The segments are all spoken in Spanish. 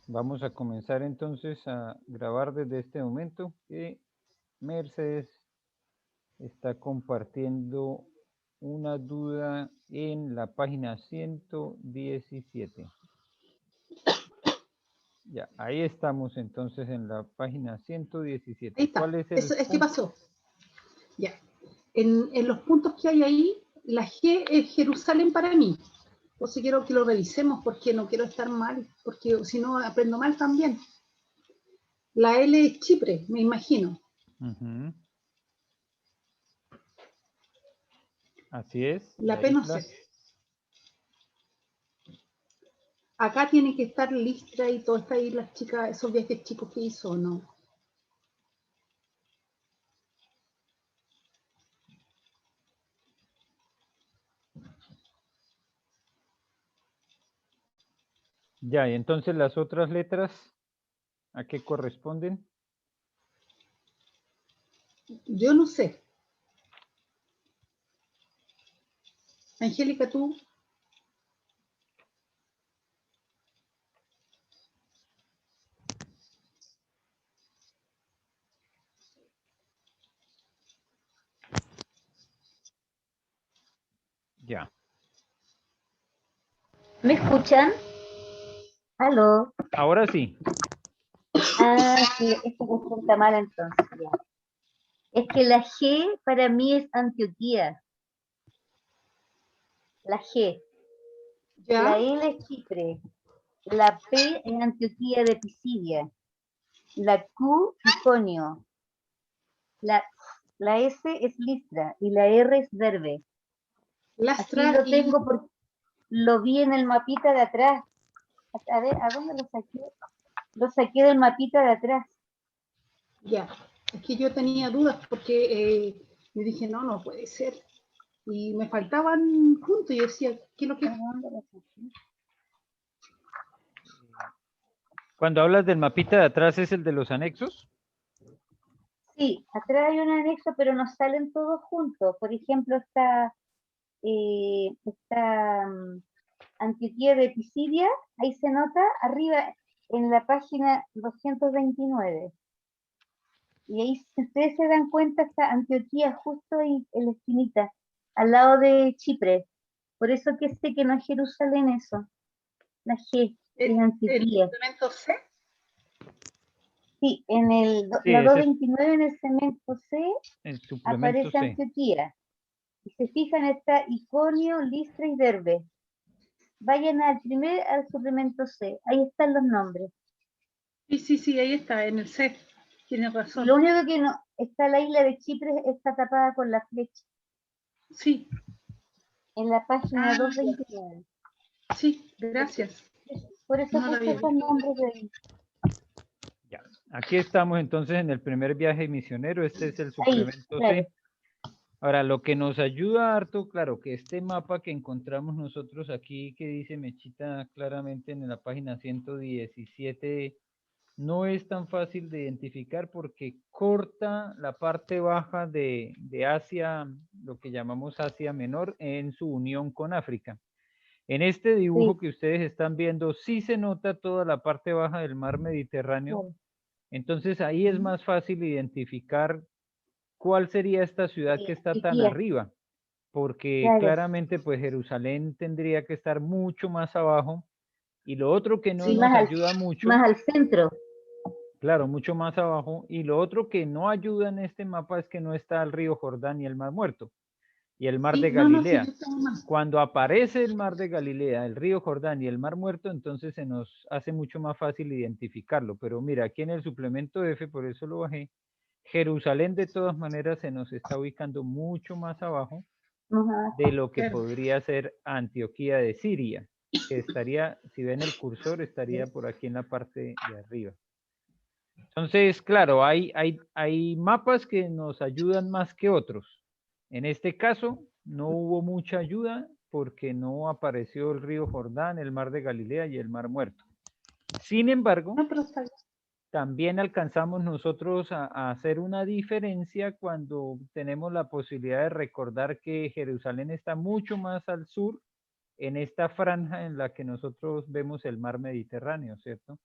Vamos a comenzar entonces a grabar desde este momento que Mercedes está compartiendo una duda en la página 117. Ya, ahí estamos entonces en la página 117. Ahí está. ¿Cuál es el ¿Qué punto? pasó? Ya. En los puntos que hay ahí, la G es Jerusalén para mí. Entonces quiero que lo revisemos porque no quiero estar mal, porque si no aprendo mal también. La L es Chipre, me imagino. Uh-huh. Así es. La P no sé. Acá tienen que estar Listra y todas estas islas chicas, esos viajes chicos que hizo, ¿no? Ya, y entonces las otras letras, ¿a qué corresponden? Yo no sé. Angélica, tú. Ya. ¿Me escuchan? ¿Aló? Ahora sí. Ah, sí, esta cuestión está mala entonces. Ya. Es que la G para mí es Antioquía. La G. La ¿Ya? L es Chipre. La P es Antioquía de Pisidia. La Q, Iconio. La S es Listra y la R es Derbe. Aquí Lastra lo y... tengo porque lo vi en el mapita de atrás. A ver, ¿a dónde lo saqué? Lo saqué del mapita de atrás. Ya. Es que yo tenía dudas porque yo dije, no, no puede ser. Y me faltaban puntos y yo decía, ¿qué es lo que...? ¿A dónde lo saqué? Cuando hablas del mapita de atrás, ¿es el de los anexos? Sí, atrás hay un anexo, pero no salen todos juntos. Por ejemplo, está Antioquía de Pisidia, ahí se nota arriba en la página 229. Y ahí, si ustedes se dan cuenta, está Antioquía justo ahí en la esquinita, al lado de Chipre. Por eso que sé que no es Jerusalén eso, la G, es ¿El Antioquía. suplemento C? Sí, Sí, la ese es 229 en el cemento C el suplemento aparece C. Antioquía. Si se fijan, está Iconio, Listra y Derbe. Vayan al suplemento C, ahí están los nombres. Sí, ahí está, en el C. Tienes Y razón. lo único que no, está la isla de Chipre, está tapada con la flecha, Sí. en la página Ah, 229. sí, gracias. Por eso No lo puse había esos visto. nombres de ahí. Ya. Aquí estamos entonces en el primer viaje misionero. Este es el Ahí, suplemento claro. C. Ahora, lo que nos ayuda harto, claro, que este mapa que encontramos nosotros aquí, que dice Mechita claramente en la página 117, no es tan fácil de identificar porque corta la parte baja de Asia, lo que llamamos Asia Menor, en su unión con África. En este dibujo Sí, que ustedes están viendo, sí se nota toda la parte baja del mar Mediterráneo. claro. Entonces ahí es más fácil identificar cuál sería esta ciudad Sí, que está tan Antioquía, arriba, porque claro. claramente pues Jerusalén tendría que estar mucho más abajo. Y lo otro que no Sí, nos ayuda más mucho, al centro. claro, mucho más abajo, y lo otro que no ayuda en este mapa es que no está el río Jordán y el Mar Muerto y el Mar Sí, de no, sí, Galilea. yo estaba mal. Cuando aparece el Mar de Galilea, el río Jordán y el Mar Muerto, entonces se nos hace mucho más fácil identificarlo. Pero mira, aquí en el suplemento F, por eso lo bajé, Jerusalén de todas maneras se nos está ubicando mucho más abajo Más abajo, de lo que Claro. podría ser Antioquía de Siria, que estaría, si ven el cursor, estaría por aquí en la parte de arriba. Entonces, claro, hay mapas que nos ayudan más que otros. En este caso, no hubo mucha ayuda porque no apareció el río Jordán, el mar de Galilea y el mar Muerto. Sin embargo, No, pero está bien. también alcanzamos nosotros a hacer una diferencia cuando tenemos la posibilidad de recordar que Jerusalén está mucho más al sur, en esta franja en la que nosotros vemos el mar Mediterráneo, ¿cierto?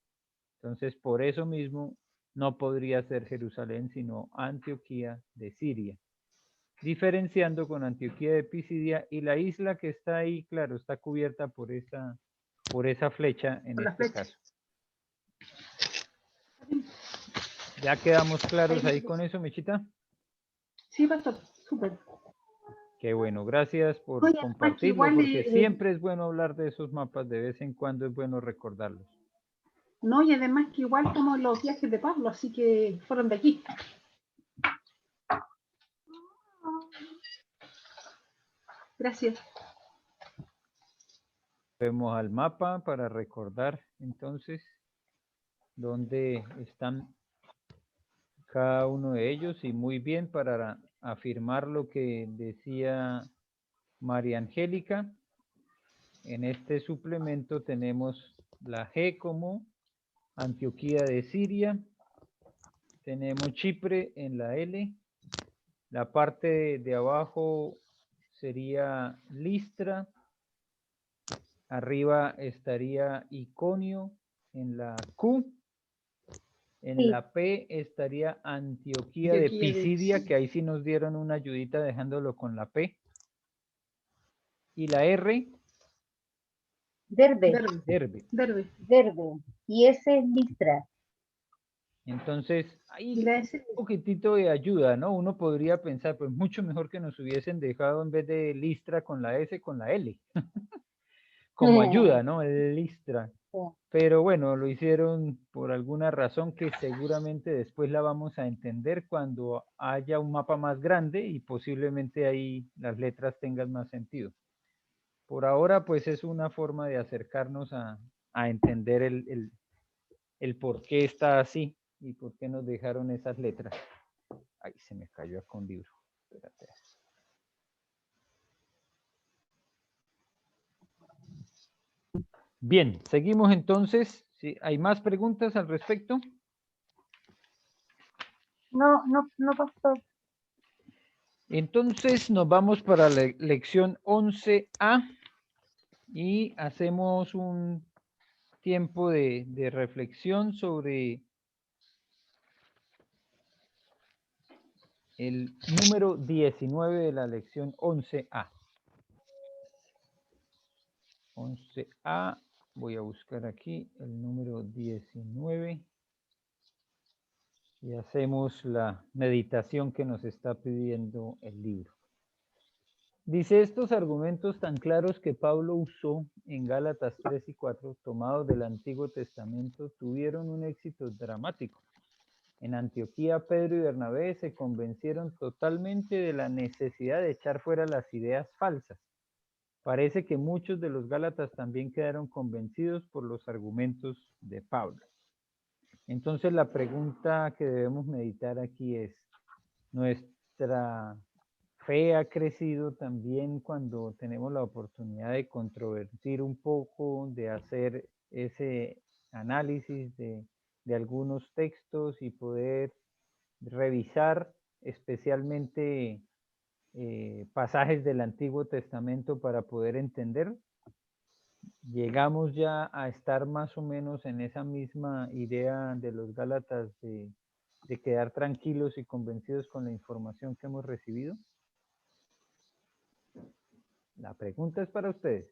Entonces, por eso mismo, no podría ser Jerusalén, sino Antioquía de Siria. Diferenciando con Antioquía de Pisidia, y la isla que está ahí, claro, está cubierta por esa flecha en Por la este flecha. caso. ¿Ya quedamos claros Ahí ahí vemos. con eso, Mechita? Sí, pastor, súper. Qué bueno, gracias por Oye, además que compartirlo, igual, porque siempre es bueno hablar de esos mapas, de vez en cuando es bueno recordarlos. no, y además que igual como los viajes de Pablo, así que fueron de aquí. Gracias. Vemos al mapa para recordar entonces dónde están cada uno de ellos, y muy bien para afirmar lo que decía María Angélica. En este suplemento tenemos la G como Antioquía de Siria, tenemos Chipre en la L, la parte de abajo sería Listra, arriba estaría Iconio en la Q, en Sí, la P estaría Antioquía de Antioquía de Pisidia, Pisidia. que ahí sí nos dieron una ayudita dejándolo con la P, y la R, Derbe, Derbe. Verde. Derbe. Y ese es Listra. Entonces, Y ahí la un S. poquitito de ayuda, ¿no? Uno podría pensar, pues mucho mejor que nos hubiesen dejado en vez de Listra con la S, con la L, como ayuda, ¿no? Listra. Pero bueno, lo hicieron por alguna razón que seguramente después la vamos a entender cuando haya un mapa más grande y posiblemente ahí las letras tengan más sentido. Por ahora, pues es una forma de acercarnos a entender el por qué está así y por qué nos dejaron esas letras. Ay, se me cayó acá un libro. Espérate. Bien, seguimos entonces. ¿Sí? ¿Hay más preguntas al respecto? No, no, no pasó. Entonces nos vamos para la lección 11A y hacemos un tiempo de reflexión sobre el número 19 de la lección 11A. 11A, voy a buscar aquí el número 19 y hacemos la meditación que nos está pidiendo el libro. Dice, estos argumentos tan claros que Pablo usó en Gálatas 3 y 4, tomados del Antiguo Testamento, tuvieron un éxito dramático. En Antioquía, Pedro y Bernabé se convencieron totalmente de la necesidad de echar fuera las ideas falsas. Parece que muchos de los gálatas también quedaron convencidos por los argumentos de Pablo. Entonces la pregunta que debemos meditar aquí es, ¿nuestra fe ha crecido también cuando tenemos la oportunidad de controvertir un poco, de hacer ese análisis de algunos textos y poder revisar especialmente pasajes del Antiguo Testamento para poder entender? Llegamos ya a estar más o menos en esa misma idea de los Gálatas de quedar tranquilos y convencidos con la información que hemos recibido. La pregunta es para ustedes.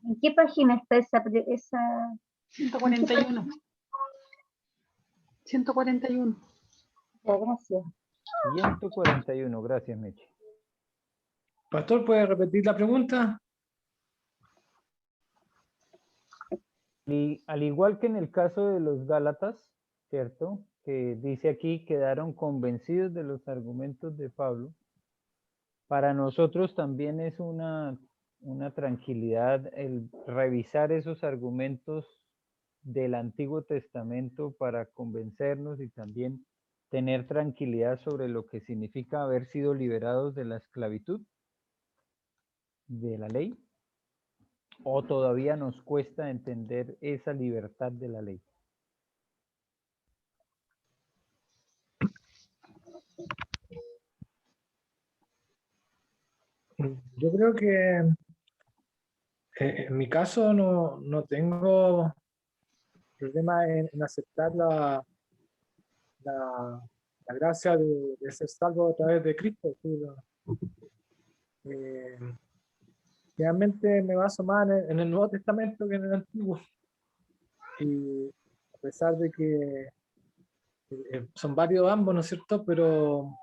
¿En qué página está esa? 141. 141. Ya, gracias. 141, gracias, Meche. Pastor, ¿puede repetir la pregunta? Y al igual que en el caso de los Gálatas, ¿cierto? Que dice aquí, quedaron convencidos de los argumentos de Pablo. Para nosotros también es una tranquilidad el revisar esos argumentos del Antiguo Testamento para convencernos y también tener tranquilidad sobre lo que significa haber sido liberados de la esclavitud de la ley, o todavía nos cuesta entender esa libertad de la ley. Yo creo que en mi caso no tengo problema en aceptar la gracia de ser salvo a través de Cristo. Es decir, realmente me baso más en el Nuevo Testamento que en el Antiguo. Y a pesar de que son varios ambos, ¿no es cierto? Pero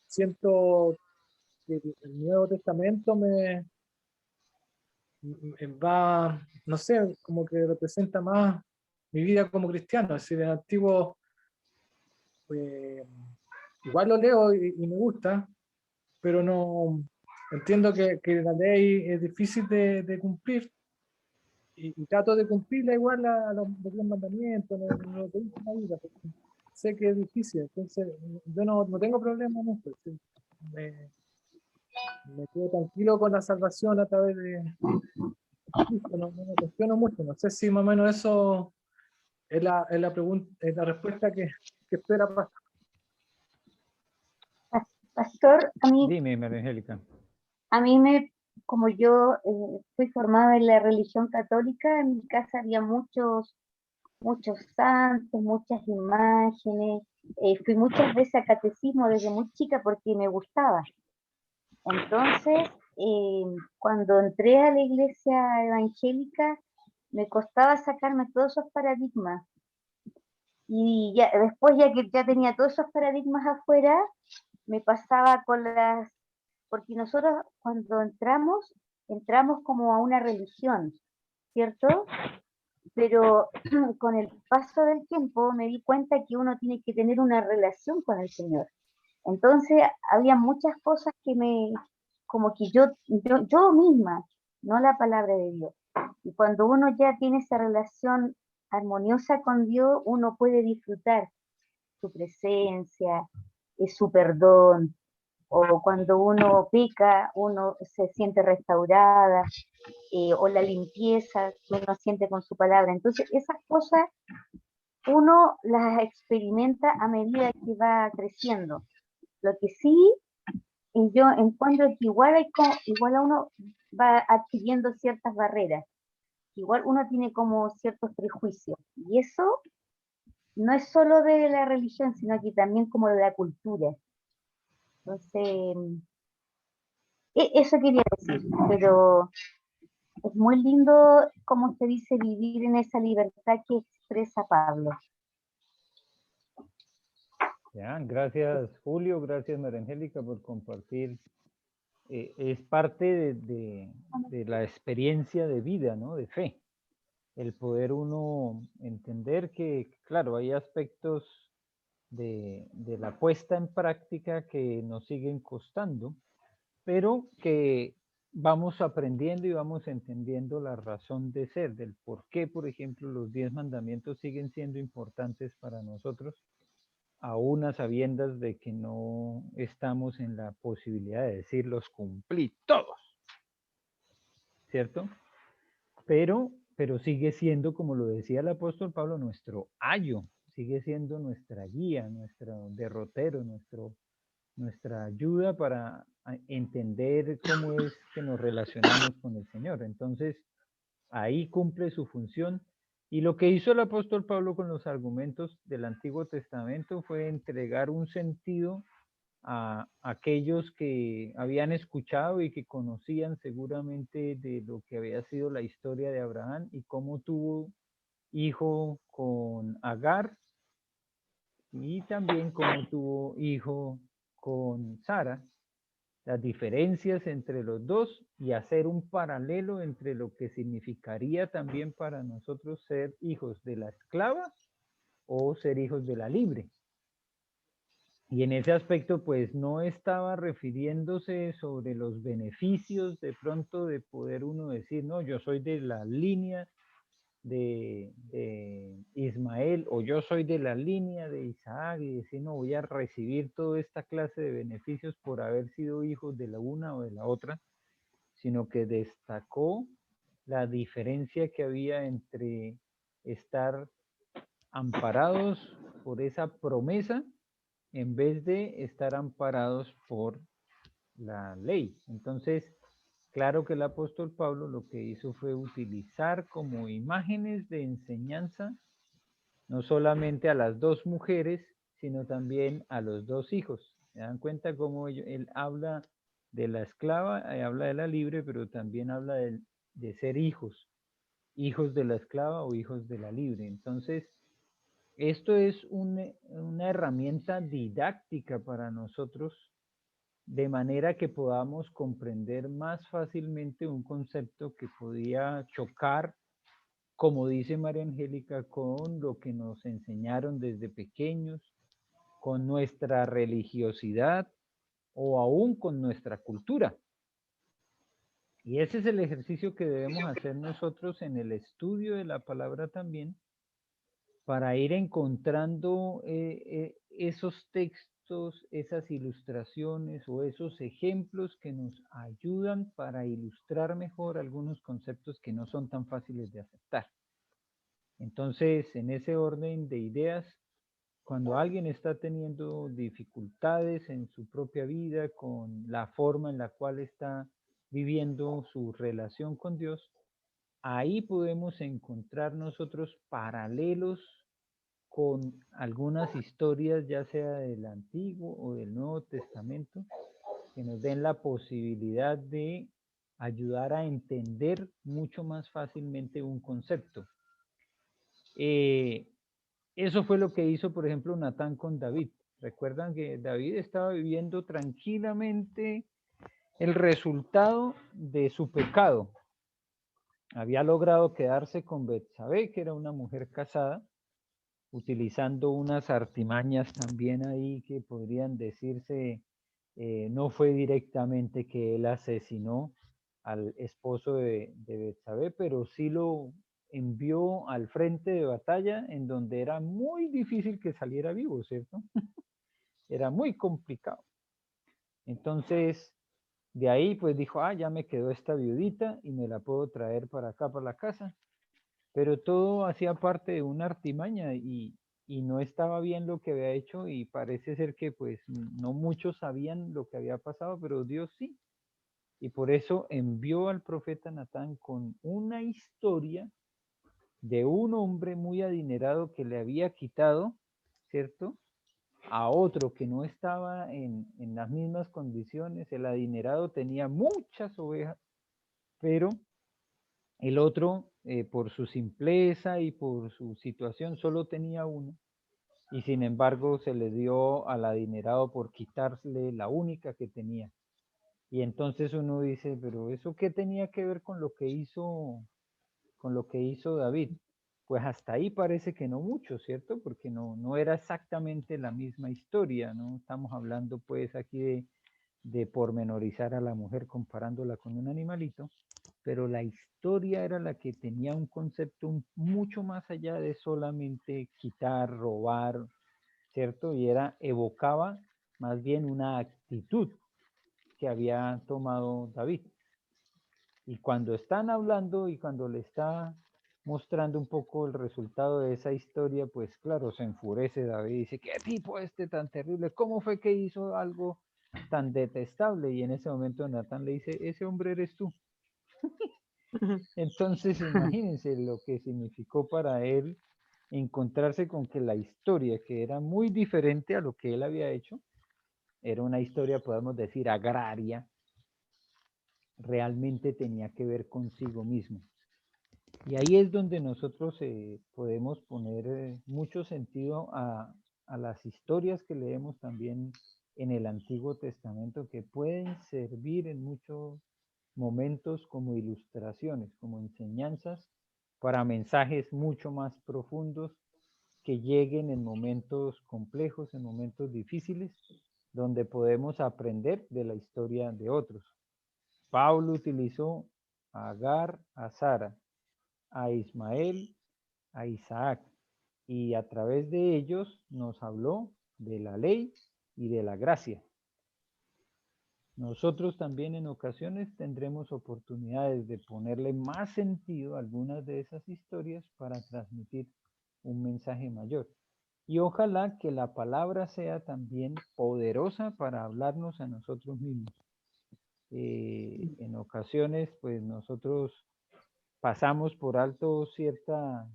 siento que el Nuevo Testamento va, no sé, como que representa más mi vida como cristiano. Es decir, el Antiguo igual lo leo y me gusta, pero no entiendo que la ley es difícil de cumplir y trato de cumplirla igual a los 10 mandamientos, no lo tengo en la vida, porque sé que es difícil, entonces yo no tengo problema en esto. ¿Sí? Me quedo tranquilo con la salvación a través de Cristo, no me cuestiono mucho, no sé si más o menos eso es la pregunta, es la respuesta que espera Pastor. Pastor, Dime, María Angélica. como yo fui formada en la religión católica, en mi casa había muchos santos, muchas imágenes. Fui muchas veces a catecismo desde muy chica porque me gustaba. Entonces, cuando entré a la iglesia evangélica, me costaba sacarme todos esos paradigmas. Y ya, después, ya que ya tenía todos esos paradigmas afuera, me pasaba porque nosotros cuando entramos como a una religión, ¿cierto? Pero con el paso del tiempo me di cuenta que uno tiene que tener una relación con el Señor. Entonces había muchas cosas como que yo misma, no la palabra de Dios. Y cuando uno ya tiene esa relación armoniosa con Dios, uno puede disfrutar su presencia, su perdón, o cuando uno peca, uno se siente restaurada, o la limpieza que uno siente con su palabra. Entonces, esas cosas uno las experimenta a medida que va creciendo. Lo que sí, yo encuentro que igual a uno va adquiriendo ciertas barreras, igual uno tiene como ciertos prejuicios, y eso no es solo de la religión, sino que también como de la cultura. Entonces, eso quería decir, pero es muy lindo, como se dice, vivir en esa libertad que expresa Pablo. Ya, gracias Julio, gracias María Angélica por compartir. Es parte de la experiencia de vida, ¿no? De fe. El poder uno entender que, claro, hay aspectos de la puesta en práctica que nos siguen costando, pero que vamos aprendiendo y vamos entendiendo la razón de ser, del por qué, por ejemplo, los 10 mandamientos siguen siendo importantes para nosotros, aún a sabiendas de que no estamos en la posibilidad de decirlos cumplí todos, ¿cierto? Pero sigue siendo, como lo decía el apóstol Pablo, nuestro ayo, sigue siendo nuestra guía, nuestro derrotero, nuestra ayuda para entender cómo es que nos relacionamos con el Señor. Entonces, ahí cumple su función. Y lo que hizo el apóstol Pablo con los argumentos del Antiguo Testamento fue entregar un sentido a aquellos que habían escuchado y que conocían seguramente de lo que había sido la historia de Abraham y cómo tuvo hijo con Agar y también cómo tuvo hijo con Sara, las diferencias entre los dos y hacer un paralelo entre lo que significaría también para nosotros ser hijos de la esclava o ser hijos de la libre. Y en ese aspecto, pues no estaba refiriéndose sobre los beneficios de pronto de poder uno decir, no, yo soy de la línea de Ismael o yo soy de la línea de Isaac y decir, no, voy a recibir toda esta clase de beneficios por haber sido hijos de la una o de la otra, sino que destacó la diferencia que había entre estar amparados por esa promesa en vez de estar amparados por la ley. Entonces, Claro que el apóstol Pablo lo que hizo fue utilizar como imágenes de enseñanza no solamente a las dos mujeres, sino también a los dos hijos. ¿Se dan cuenta cómo él habla de la esclava, habla de la libre, pero también habla de ser hijos, hijos de la esclava o hijos de la libre? Entonces, esto es una herramienta didáctica para nosotros, de manera que podamos comprender más fácilmente un concepto que podía chocar, como dice María Angélica, con lo que nos enseñaron desde pequeños, con nuestra religiosidad o aún con nuestra cultura. Y ese es el ejercicio que debemos hacer nosotros en el estudio de la palabra también, para ir encontrando esos textos, esas ilustraciones o esos ejemplos que nos ayudan para ilustrar mejor algunos conceptos que no son tan fáciles de aceptar. Entonces, en ese orden de ideas, cuando alguien está teniendo dificultades en su propia vida con la forma en la cual está viviendo su relación con Dios, ahí podemos encontrar nosotros paralelos con algunas historias, ya sea del Antiguo o del Nuevo Testamento, que nos den la posibilidad de ayudar a entender mucho más fácilmente un concepto. Eso fue lo que hizo, por ejemplo, Natán con David. Recuerdan que David estaba viviendo tranquilamente el resultado de su pecado. Había logrado quedarse con Betsabé, que era una mujer casada, utilizando unas artimañas también ahí que podrían decirse, no fue directamente que él asesinó al esposo de Betsabé, pero sí lo envió al frente de batalla, en donde era muy difícil que saliera vivo, ¿cierto? Era muy complicado. Entonces, de ahí pues dijo, ya me quedó esta viudita y me la puedo traer para acá, para la casa. Pero todo hacía parte de una artimaña y no estaba bien lo que había hecho, y parece ser que pues no muchos sabían lo que había pasado, pero Dios sí. Y por eso envió al profeta Natán con una historia de un hombre muy adinerado que le había quitado, ¿cierto?, a otro que no estaba en las mismas condiciones. El adinerado tenía muchas ovejas, pero el otro, por su simpleza y por su situación, solo tenía uno, y sin embargo se le dio al adinerado por quitarle la única que tenía. Y entonces uno dice, pero ¿eso qué tenía que ver con lo que hizo David? Pues hasta ahí parece que no mucho, ¿cierto? Porque no era exactamente la misma historia, ¿no? Estamos hablando pues aquí de pormenorizar a la mujer comparándola con un animalito, pero la historia era la que tenía un concepto mucho más allá de solamente quitar, robar, ¿cierto? Y evocaba más bien una actitud que había tomado David. Y cuando están hablando y cuando le está mostrando un poco el resultado de esa historia, pues claro, se enfurece David y dice, ¿qué tipo tan terrible? ¿Cómo fue que hizo algo tan detestable? Y en ese momento Natán le dice, ese hombre eres tú. Entonces imagínense lo que significó para él encontrarse con que la historia, que era muy diferente a lo que él había hecho, era una historia, podemos decir, agraria, realmente tenía que ver consigo mismo. Y ahí es donde nosotros podemos poner mucho sentido a las historias que leemos también en el Antiguo Testamento, que pueden servir en muchos momentos como ilustraciones, como enseñanzas para mensajes mucho más profundos que lleguen en momentos complejos, en momentos difíciles, donde podemos aprender de la historia de otros. Pablo utilizó a Agar, a Sara, a Ismael, a Isaac, y a través de ellos nos habló de la ley y de la gracia. Nosotros también en ocasiones tendremos oportunidades de ponerle más sentido a algunas de esas historias para transmitir un mensaje mayor. Y ojalá que la palabra sea también poderosa para hablarnos a nosotros mismos. en ocasiones, pues nosotros pasamos por alto cierta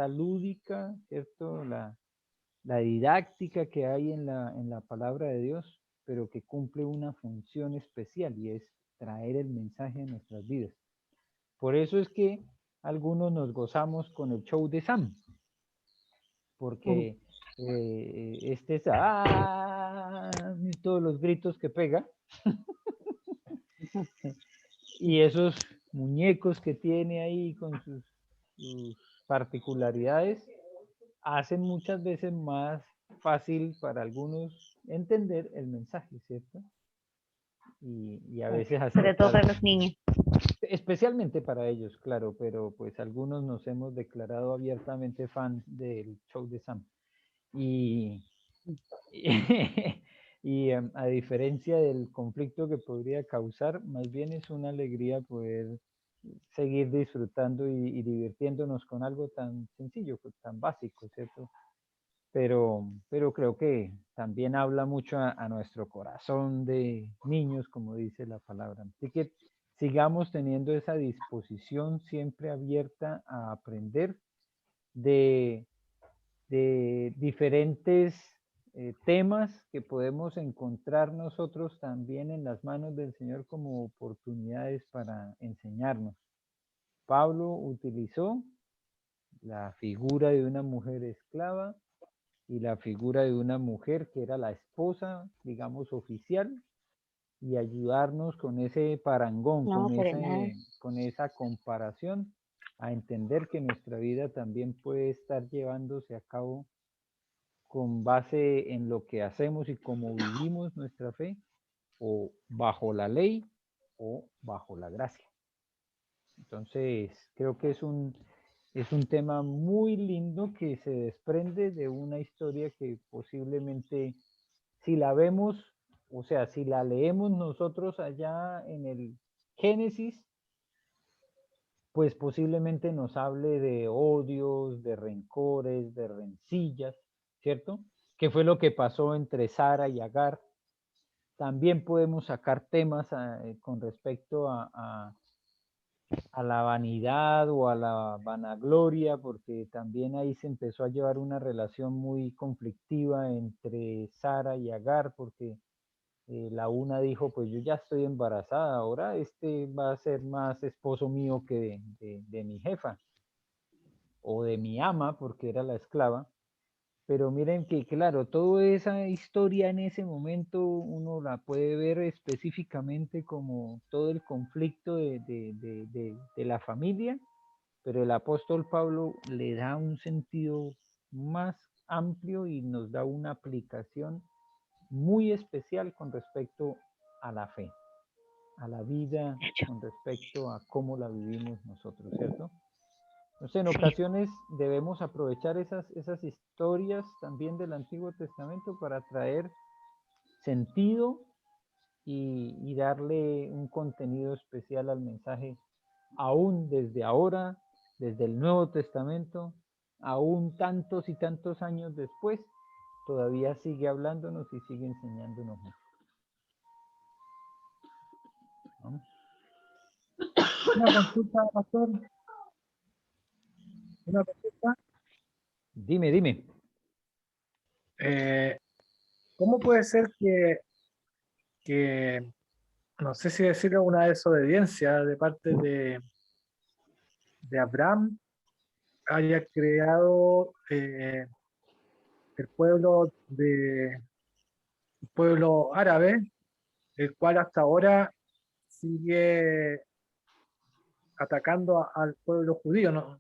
lúdica, ¿cierto? La didáctica que hay en la palabra de Dios, pero que cumple una función especial y es traer el mensaje a nuestras vidas. Por eso es que algunos nos gozamos con el show de Sam, porque este es y todos los gritos que pega y esos muñecos que tiene ahí con sus particularidades hacen muchas veces más fácil para algunos entender el mensaje, ¿cierto? Y a veces Sobre todo aceptar, para los niños. especialmente para ellos, claro, pero pues algunos nos hemos declarado abiertamente fans del show de Sam. Y, a diferencia del conflicto que podría causar, más bien es una alegría poder seguir disfrutando y divirtiéndonos con algo tan sencillo, pues, tan básico, ¿cierto? Pero creo que también habla mucho a nuestro corazón de niños, como dice la palabra. Así que sigamos teniendo esa disposición siempre abierta a aprender de diferentes temas que podemos encontrar nosotros también en las manos del Señor como oportunidades para enseñarnos. Pablo utilizó la figura de una mujer esclava y la figura de una mujer que era la esposa, digamos, oficial, y ayudarnos con ese parangón, No, para nada. con esa comparación, a entender que nuestra vida también puede estar llevándose a cabo con base en lo que hacemos y cómo vivimos nuestra fe, o bajo la ley o bajo la gracia. Entonces, creo que es un tema muy lindo que se desprende de una historia que posiblemente, si la vemos, o sea, si la leemos nosotros allá en el Génesis, pues posiblemente nos hable de odios, de rencores, de rencillas, ¿cierto? ¿Qué fue lo que pasó entre Sara y Agar? También podemos sacar temas con respecto a la vanidad o a la vanagloria, porque también ahí se empezó a llevar una relación muy conflictiva entre Sara y Agar, porque la una dijo, pues yo ya estoy embarazada, ahora este va a ser más esposo mío que de mi jefa o de mi ama, porque era la esclava. Pero miren que, claro, toda esa historia en ese momento uno la puede ver específicamente como todo el conflicto de la familia, pero el apóstol Pablo le da un sentido más amplio y nos da una aplicación muy especial con respecto a la fe, a la vida, con respecto a cómo la vivimos nosotros, ¿cierto? Entonces, en ocasiones debemos aprovechar esas historias también del Antiguo Testamento para traer sentido y darle un contenido especial al mensaje, aún desde ahora, desde el Nuevo Testamento, aún tantos y tantos años después, todavía sigue hablándonos y sigue enseñándonos. ¿No? Una consulta, pastor. Una consulta. Dime. ¿Cómo puede ser no sé si decirlo, una desobediencia de parte de Abraham haya creado el pueblo árabe, el cual hasta ahora sigue atacando al pueblo judío, ¿no?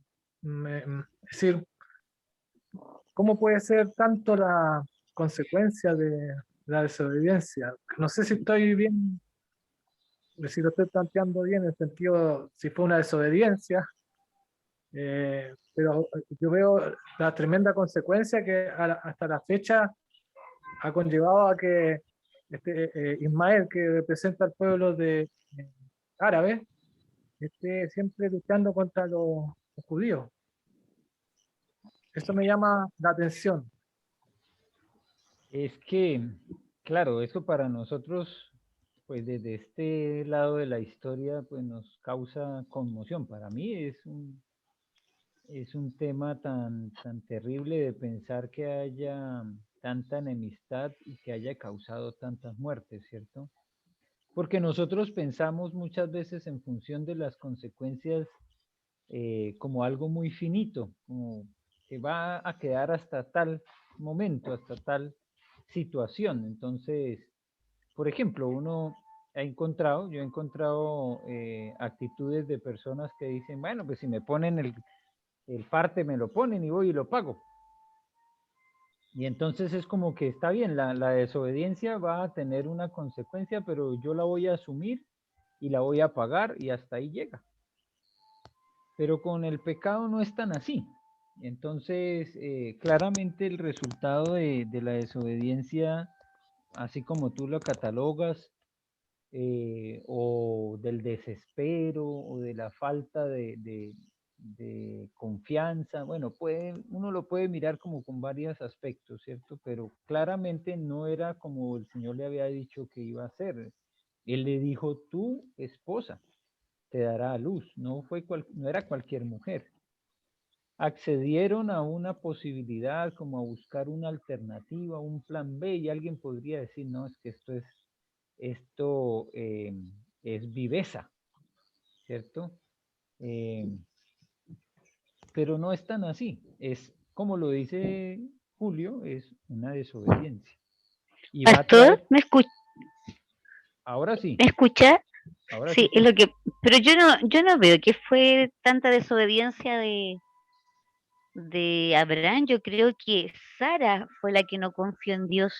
Es decir, ¿cómo puede ser tanto la consecuencia de la desobediencia? No sé si estoy bien, si lo estoy planteando bien, en el sentido, si fue una desobediencia, pero yo veo la tremenda consecuencia que hasta la fecha ha conllevado a que Ismael, que representa al pueblo árabe, esté siempre luchando contra los judíos. Eso me llama la atención. Es que, claro, eso para nosotros pues desde este lado de la historia, pues nos causa conmoción. Para mí es un tema tan terrible de pensar que haya tanta enemistad y que haya causado tantas muertes, ¿cierto? Porque nosotros pensamos muchas veces en función de las consecuencias como algo muy finito, como que va a quedar hasta tal momento, hasta tal situación. Entonces, por ejemplo, yo he encontrado actitudes de personas que dicen, bueno, pues si me ponen el parte, me lo ponen y voy y lo pago. Y entonces es como que está bien, la desobediencia va a tener una consecuencia, pero yo la voy a asumir y la voy a pagar y hasta ahí llega. Pero con el pecado no es tan así. Entonces, claramente el resultado de la desobediencia, así como tú lo catalogas, o del desespero, o de la falta de confianza, bueno, uno lo puede mirar como con varios aspectos, ¿cierto? Pero claramente no era como el Señor le había dicho que iba a ser. Él le dijo, tu esposa te dará a luz, no era cualquier mujer. Accedieron a una posibilidad como a buscar una alternativa, un plan B, y alguien podría decir, no, es que esto es viveza, ¿cierto? Eh, pero no es tan así, es como lo dice Julio, es una desobediencia. Y va a Pastor, traer, ¿me ahora sí, escucha? ahora sí Sí, te es lo escucho. que, pero yo no veo que fue tanta desobediencia de Abraham. Yo creo que Sara fue la que no confió en Dios.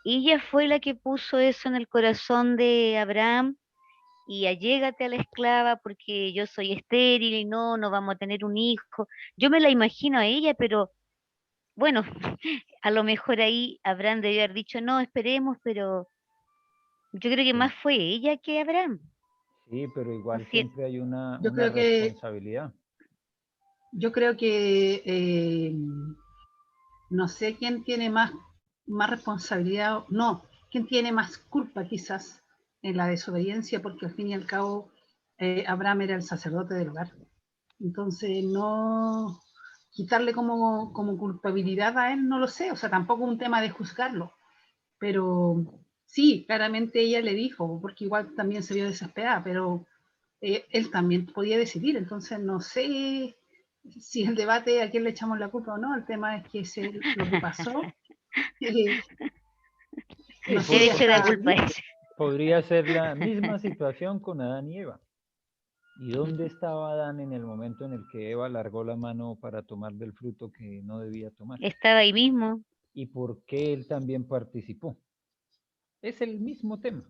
Ella fue la que puso eso en el corazón de Abraham y allégate a la esclava porque yo soy estéril y no vamos a tener un hijo. Yo me la imagino a ella, pero bueno, a lo mejor ahí Abraham debió haber dicho, no, esperemos, pero yo creo que Sí, más fue ella que Abraham. sí, pero ¿No igual es cierto? siempre hay Yo una creo que, responsabilidad. yo creo que no sé quién tiene más responsabilidad, no, quién tiene más culpa quizás en la desobediencia, porque al fin y al cabo Abraham era el sacerdote del hogar. Entonces, no quitarle como culpabilidad a él, no lo sé, o sea, tampoco un tema de juzgarlo, pero sí, claramente ella le dijo, porque igual también se vio desesperada, pero él también podía decidir, entonces no sé si el debate a quién le echamos la culpa o no, el tema es que lo que pasó, eh, Sí, no sé, Debe ser la hasta culpa ese. podría ser la misma situación con Adán y Eva. ¿Y dónde estaba Adán en el momento en el que Eva largó la mano para tomar del fruto que no debía tomar? Estaba ahí mismo. ¿Y por qué él también participó? Es el mismo tema.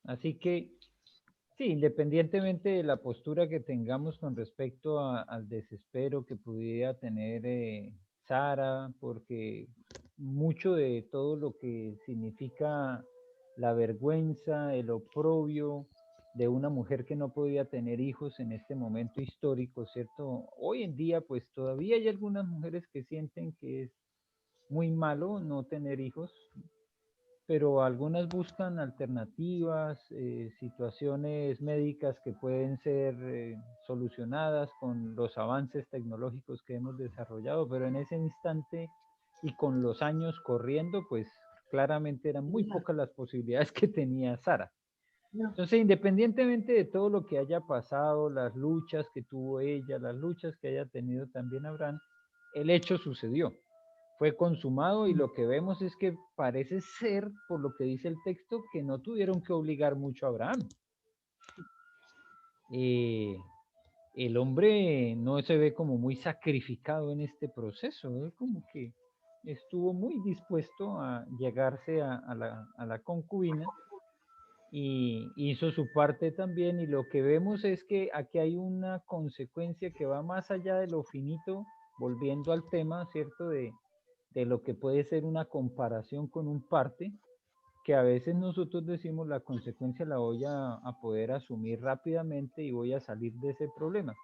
Así que, sí, independientemente de la postura que tengamos con respecto al desespero que pudiera tener Sara, porque mucho de todo lo que significa la vergüenza, el oprobio de una mujer que no podía tener hijos en este momento histórico, ¿cierto? Hoy en día, pues todavía hay algunas mujeres que sienten que es muy malo no tener hijos, pero algunas buscan alternativas, situaciones médicas que pueden ser solucionadas con los avances tecnológicos que hemos desarrollado, pero en ese instante y con los años corriendo, pues claramente eran muy pocas las posibilidades que tenía Sara. no, Entonces, independientemente de todo lo que haya pasado, las luchas que tuvo ella, las luchas que haya tenido también Abraham, el hecho sucedió, fue consumado y lo que vemos es que parece ser, por lo que dice el texto, que no tuvieron que obligar mucho a Abraham. Eh, el hombre no se ve como muy sacrificado en este proceso, ¿eh? Como que estuvo muy dispuesto a llegarse a la concubina y hizo su parte también, y lo que vemos es que aquí hay una consecuencia que va más allá de lo finito, volviendo al tema, ¿cierto? De lo que puede ser una comparación con un parte, que a veces nosotros decimos la consecuencia la voy a poder asumir rápidamente y voy a salir de ese problema.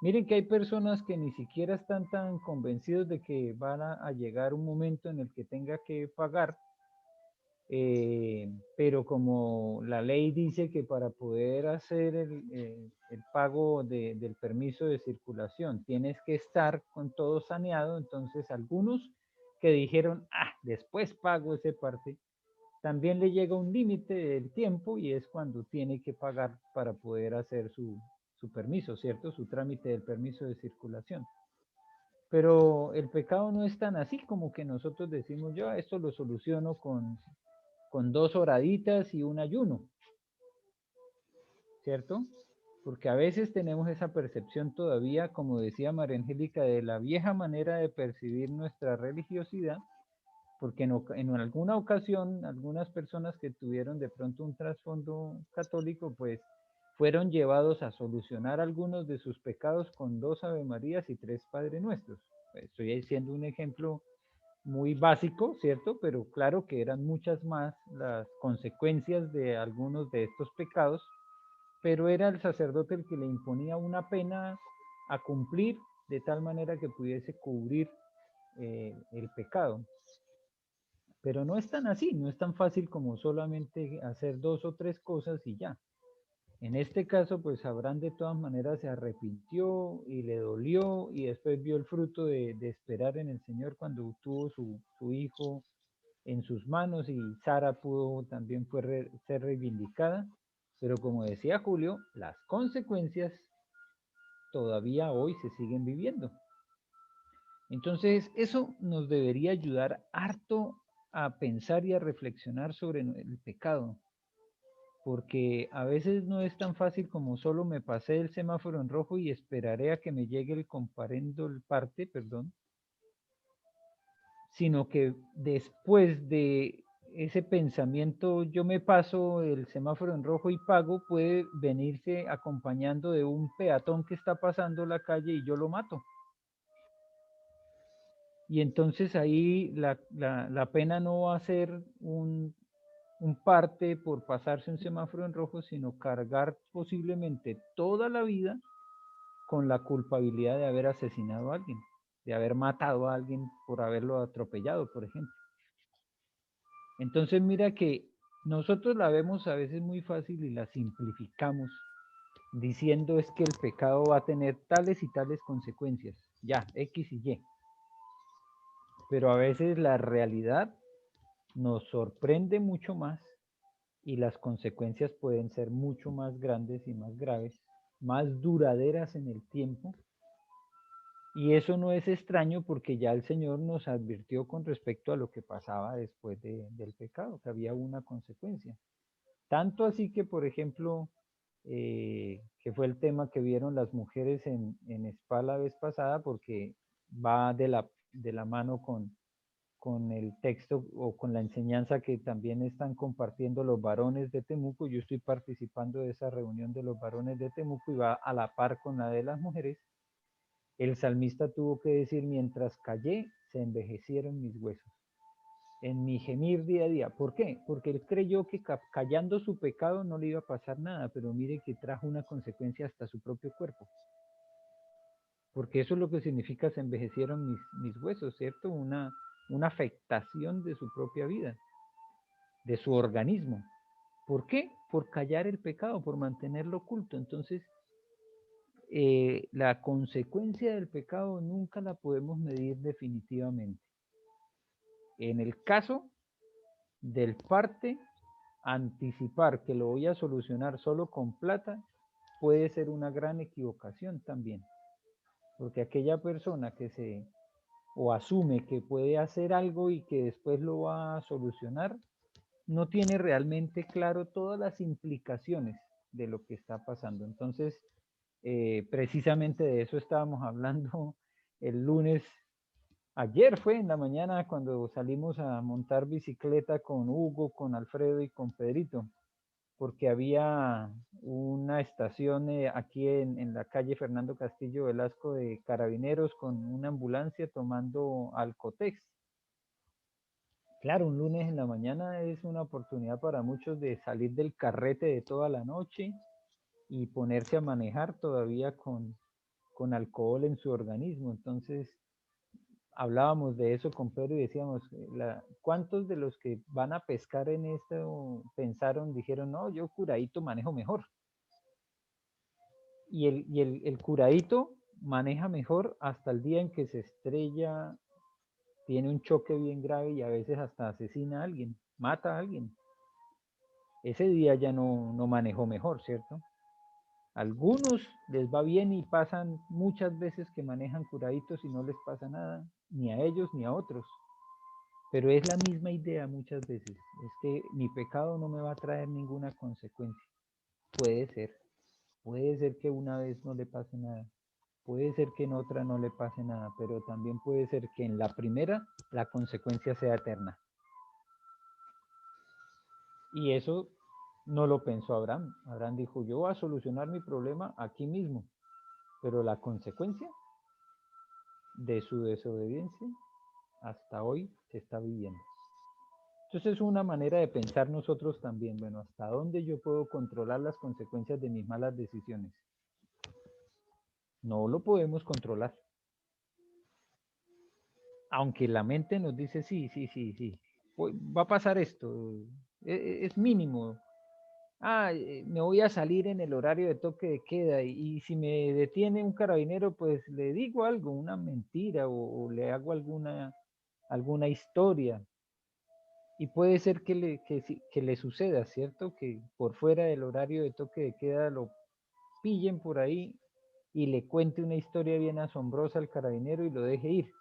Miren que hay personas que ni siquiera están tan convencidos de que van a llegar un momento en el que tenga que pagar, pero como la ley dice que para poder hacer el pago del permiso de circulación tienes que estar con todo saneado, entonces algunos que dijeron, después pago ese parte, también le llega un límite del tiempo y es cuando tiene que pagar para poder hacer su permiso, ¿cierto? Su trámite del permiso de circulación. Pero el pecado no es tan así como que nosotros decimos, yo esto lo soluciono con 2 horaditas y un ayuno, ¿cierto? Porque a veces tenemos esa percepción todavía, como decía María Angélica, de la vieja manera de percibir nuestra religiosidad, porque en alguna ocasión, algunas personas que tuvieron de pronto un trasfondo católico, pues fueron llevados a solucionar algunos de sus pecados con 2 Ave Marías y 3 Padre Nuestros. Estoy haciendo un ejemplo muy básico, ¿cierto? Pero claro que eran muchas más las consecuencias de algunos de estos pecados, pero era el sacerdote el que le imponía una pena a cumplir de tal manera que pudiese cubrir el pecado. Pero no es tan así, no es tan fácil como solamente hacer 2 o 3 cosas y ya. En este caso, pues Abraham de todas maneras se arrepintió y le dolió y después vio el fruto de esperar en el Señor cuando tuvo su hijo en sus manos y Sara pudo también ser reivindicada. Pero como decía Julio, las consecuencias todavía hoy se siguen viviendo. Entonces, eso nos debería ayudar harto a pensar y a reflexionar sobre el pecado, porque a veces no es tan fácil como solo me pasé el semáforo en rojo y esperaré a que me llegue el comparendo el parte, perdón, sino que después de ese pensamiento yo me paso el semáforo en rojo y pago, puede venirse acompañando de un peatón que está pasando la calle y yo lo mato. Y entonces ahí la pena no va a ser un parte por pasarse un semáforo en rojo, sino cargar posiblemente toda la vida con la culpabilidad de haber asesinado a alguien, de haber matado a alguien por haberlo atropellado, por ejemplo. Entonces mira que nosotros la vemos a veces muy fácil y la simplificamos diciendo es que el pecado va a tener tales y tales consecuencias, ya, X y Y. Pero a veces la realidad nos sorprende mucho más y las consecuencias pueden ser mucho más grandes y más graves, más duraderas en el tiempo. Y eso no es extraño porque ya el Señor nos advirtió con respecto a lo que pasaba después del pecado, que había una consecuencia. Tanto así que, por ejemplo, que fue el tema que vieron las mujeres en Spa la vez pasada, porque va de la mano con el texto o con la enseñanza que también están compartiendo los varones de Temuco. Yo estoy participando de esa reunión de los varones de Temuco y va a la par con la de las mujeres. El salmista tuvo que decir, mientras callé, se envejecieron mis huesos. En mi gemir día a día. ¿Por qué? Porque él creyó que callando su pecado no le iba a pasar nada, pero mire que trajo una consecuencia hasta su propio cuerpo. Porque eso es lo que significa se envejecieron mis huesos, ¿cierto? Una afectación de su propia vida, de su organismo. ¿Por qué? Por callar el pecado, por mantenerlo oculto. Entonces, la consecuencia del pecado nunca la podemos medir definitivamente. En el caso del parte, anticipar que lo voy a solucionar solo con plata puede ser una gran equivocación también. Porque aquella persona que o asume que puede hacer algo y que después lo va a solucionar, no tiene realmente claro todas las implicaciones de lo que está pasando. Entonces, precisamente de eso estábamos hablando el lunes. Ayer fue en la mañana cuando salimos a montar bicicleta con Hugo, con Alfredo y con Pedrito, porque había una estación aquí en la calle Fernando Castillo Velasco de Carabineros con una ambulancia tomando Alcotex. Claro, un lunes en la mañana es una oportunidad para muchos de salir del carrete de toda la noche y ponerse a manejar todavía con alcohol en su organismo. Entonces, hablábamos de eso con Pedro y decíamos, ¿cuántos de los que van a pescar en esto pensaron, dijeron, no, yo curadito manejo mejor? Y el curadito maneja mejor hasta el día en que se estrella, tiene un choque bien grave y a veces hasta asesina a alguien, mata a alguien. Ese día ya no manejó mejor, ¿cierto? Algunos les va bien y pasan muchas veces que manejan curaditos y no les pasa nada, ni a ellos ni a otros. Pero es la misma idea muchas veces. Es que mi pecado no me va a traer ninguna consecuencia. Puede ser que una vez no le pase nada. Puede ser que en otra no le pase nada, pero también puede ser que en la primera la consecuencia sea eterna. Y eso no lo pensó Abraham. Abraham dijo, yo voy a solucionar mi problema aquí mismo, pero la consecuencia de su desobediencia hasta hoy se está viviendo. Entonces es una manera de pensar nosotros también, bueno, ¿hasta dónde yo puedo controlar las consecuencias de mis malas decisiones? No lo podemos controlar. Aunque la mente nos dice, sí, va a pasar esto, es mínimo. Me voy a salir en el horario de toque de queda y si me detiene un carabinero, pues le digo algo, una mentira o le hago alguna historia. Y puede ser que le suceda, ¿cierto? Que por fuera del horario de toque de queda lo pillen por ahí y le cuente una historia bien asombrosa al carabinero y lo deje ir.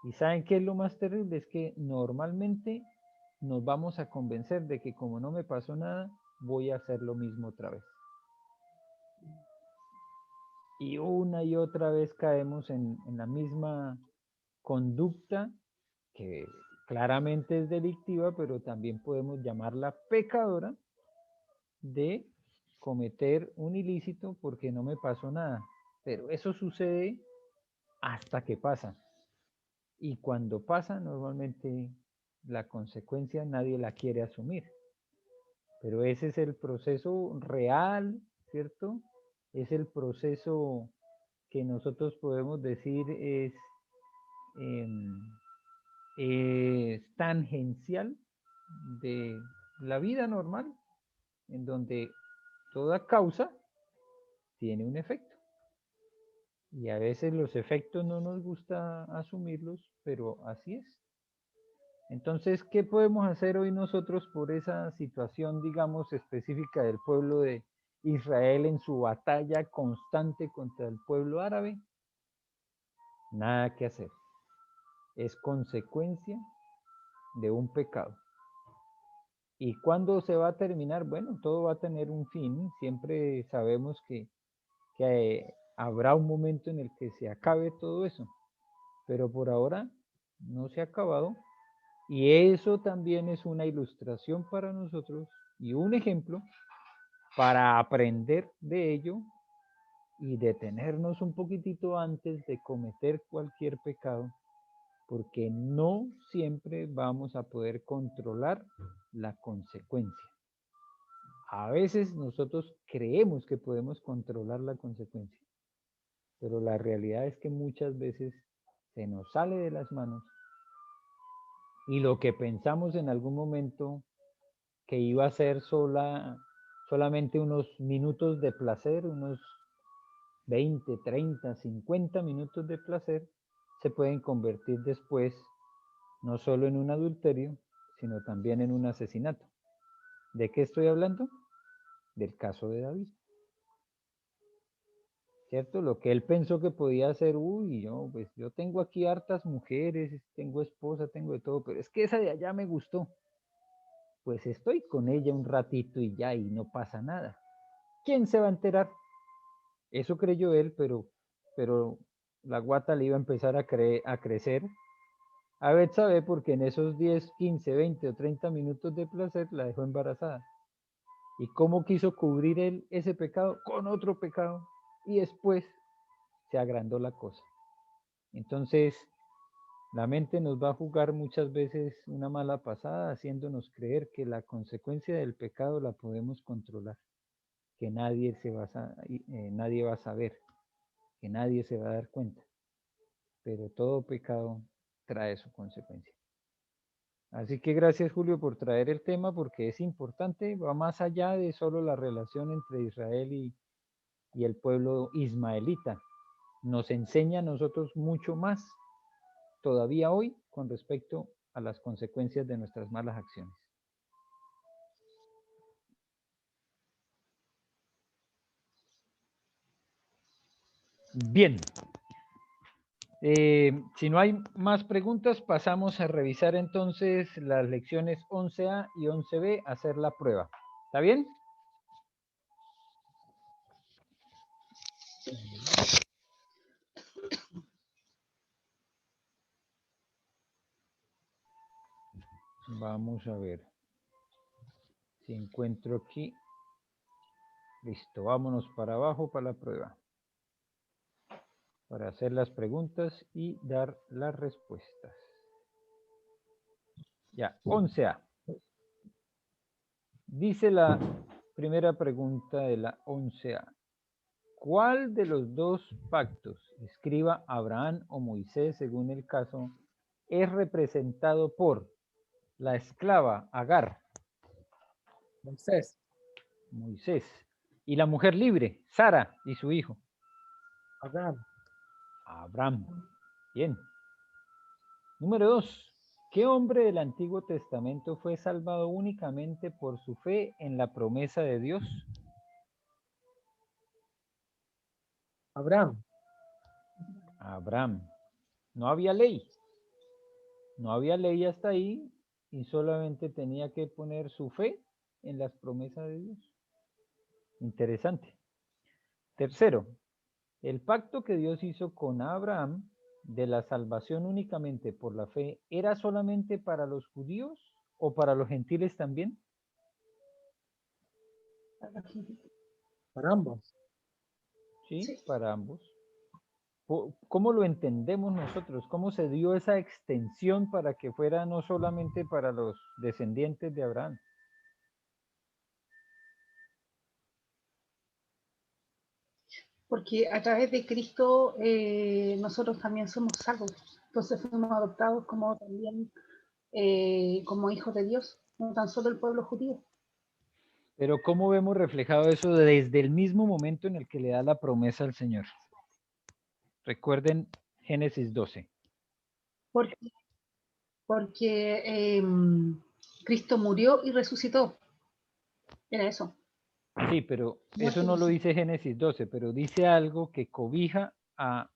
¿Y saben qué es lo más terrible? Es que normalmente nos vamos a convencer de que como no me pasó nada, voy a hacer lo mismo otra vez. Y una y otra vez caemos en la misma conducta que claramente es delictiva, pero también podemos llamarla pecadora, de cometer un ilícito porque no me pasó nada. Pero eso sucede hasta que pasa. Y cuando pasa, normalmente la consecuencia nadie la quiere asumir. Pero ese es el proceso real, ¿cierto? Es el proceso que nosotros podemos decir em, es tangencial de la vida normal, en donde toda causa tiene un efecto. Y a veces los efectos no nos gusta asumirlos, pero así es. Entonces, ¿qué podemos hacer hoy nosotros por esa situación, digamos, específica del pueblo de Israel en su batalla constante contra el pueblo árabe? Nada que hacer. Es consecuencia de un pecado. ¿Y cuándo se va a terminar? Bueno, todo va a tener un fin. Siempre sabemos que habrá un momento en el que se acabe todo eso. Pero por ahora no se ha acabado. Y eso también es una ilustración para nosotros y un ejemplo para aprender de ello y detenernos un poquitito antes de cometer cualquier pecado, porque no siempre vamos a poder controlar la consecuencia. A veces nosotros creemos que podemos controlar la consecuencia, pero la realidad es que muchas veces se nos sale de las manos y lo que pensamos en algún momento que iba a ser solamente unos minutos de placer, unos 20, 30, 50 minutos de placer, se pueden convertir después no solo en un adulterio, sino también en un asesinato. ¿De qué estoy hablando? Del caso de David. ¿Cierto? Lo que él pensó que podía hacer, pues yo tengo aquí hartas mujeres, tengo esposa, tengo de todo, pero es que esa de allá me gustó. Pues estoy con ella un ratito y ya, y no pasa nada. ¿Quién se va a enterar? Eso creyó él, pero la guata le iba a empezar a crecer. A ver, sabe, porque en esos 10, 15, 20 o 30 minutos de placer la dejó embarazada. ¿Y cómo quiso cubrir él ese pecado? Con otro pecado. Y después se agrandó la cosa. Entonces, la mente nos va a jugar muchas veces una mala pasada, haciéndonos creer que la consecuencia del pecado la podemos controlar, que nadie va a saber, que nadie se va a dar cuenta. pero todo pecado trae su consecuencia. Así que gracias, Julio, por traer el tema, porque es importante, va más allá de solo la relación entre Israel y el pueblo ismaelita. Nos enseña a nosotros mucho más todavía hoy con respecto a las consecuencias de nuestras malas acciones. Bien. Si no hay más preguntas, pasamos a revisar entonces las lecciones 11A y 11B, hacer la prueba. ¿Está bien? Vamos a ver si encuentro aquí. Listo, vámonos para abajo para la prueba, para hacer las preguntas y dar las respuestas. Ya, 11A. Dice la primera pregunta de la 11A. ¿Cuál de los dos pactos, escriba Abraham o Moisés según el caso, es representado por la esclava Agar, Moisés, Moisés, y la mujer libre, Sara y su hijo, Abraham, Abraham? Bien. Número 2. ¿Qué hombre del Antiguo Testamento fue salvado únicamente por su fe en la promesa de Dios? Abraham, Abraham. No había ley. No había ley hasta ahí y solamente tenía que poner su fe en las promesas de Dios. Interesante. Tercero, el pacto que Dios hizo con Abraham de la salvación únicamente por la fe, ¿era solamente para los judíos o para los gentiles también? para ambos. Sí, Sí. para ambos. ¿Cómo lo entendemos nosotros? ¿Cómo se dio esa extensión para que fuera no solamente para los descendientes de Abraham? Porque a través de Cristo nosotros también somos salvos. Entonces fuimos adoptados como también como hijos de Dios, no tan solo el pueblo judío. Pero ¿cómo vemos reflejado eso desde el mismo momento en el que le da la promesa al Señor? Recuerden Génesis 12. Porque, porque Cristo murió y resucitó. Era eso. Sí, pero eso Muerte y no lo resucitó. dice Génesis 12, pero dice algo que cobija a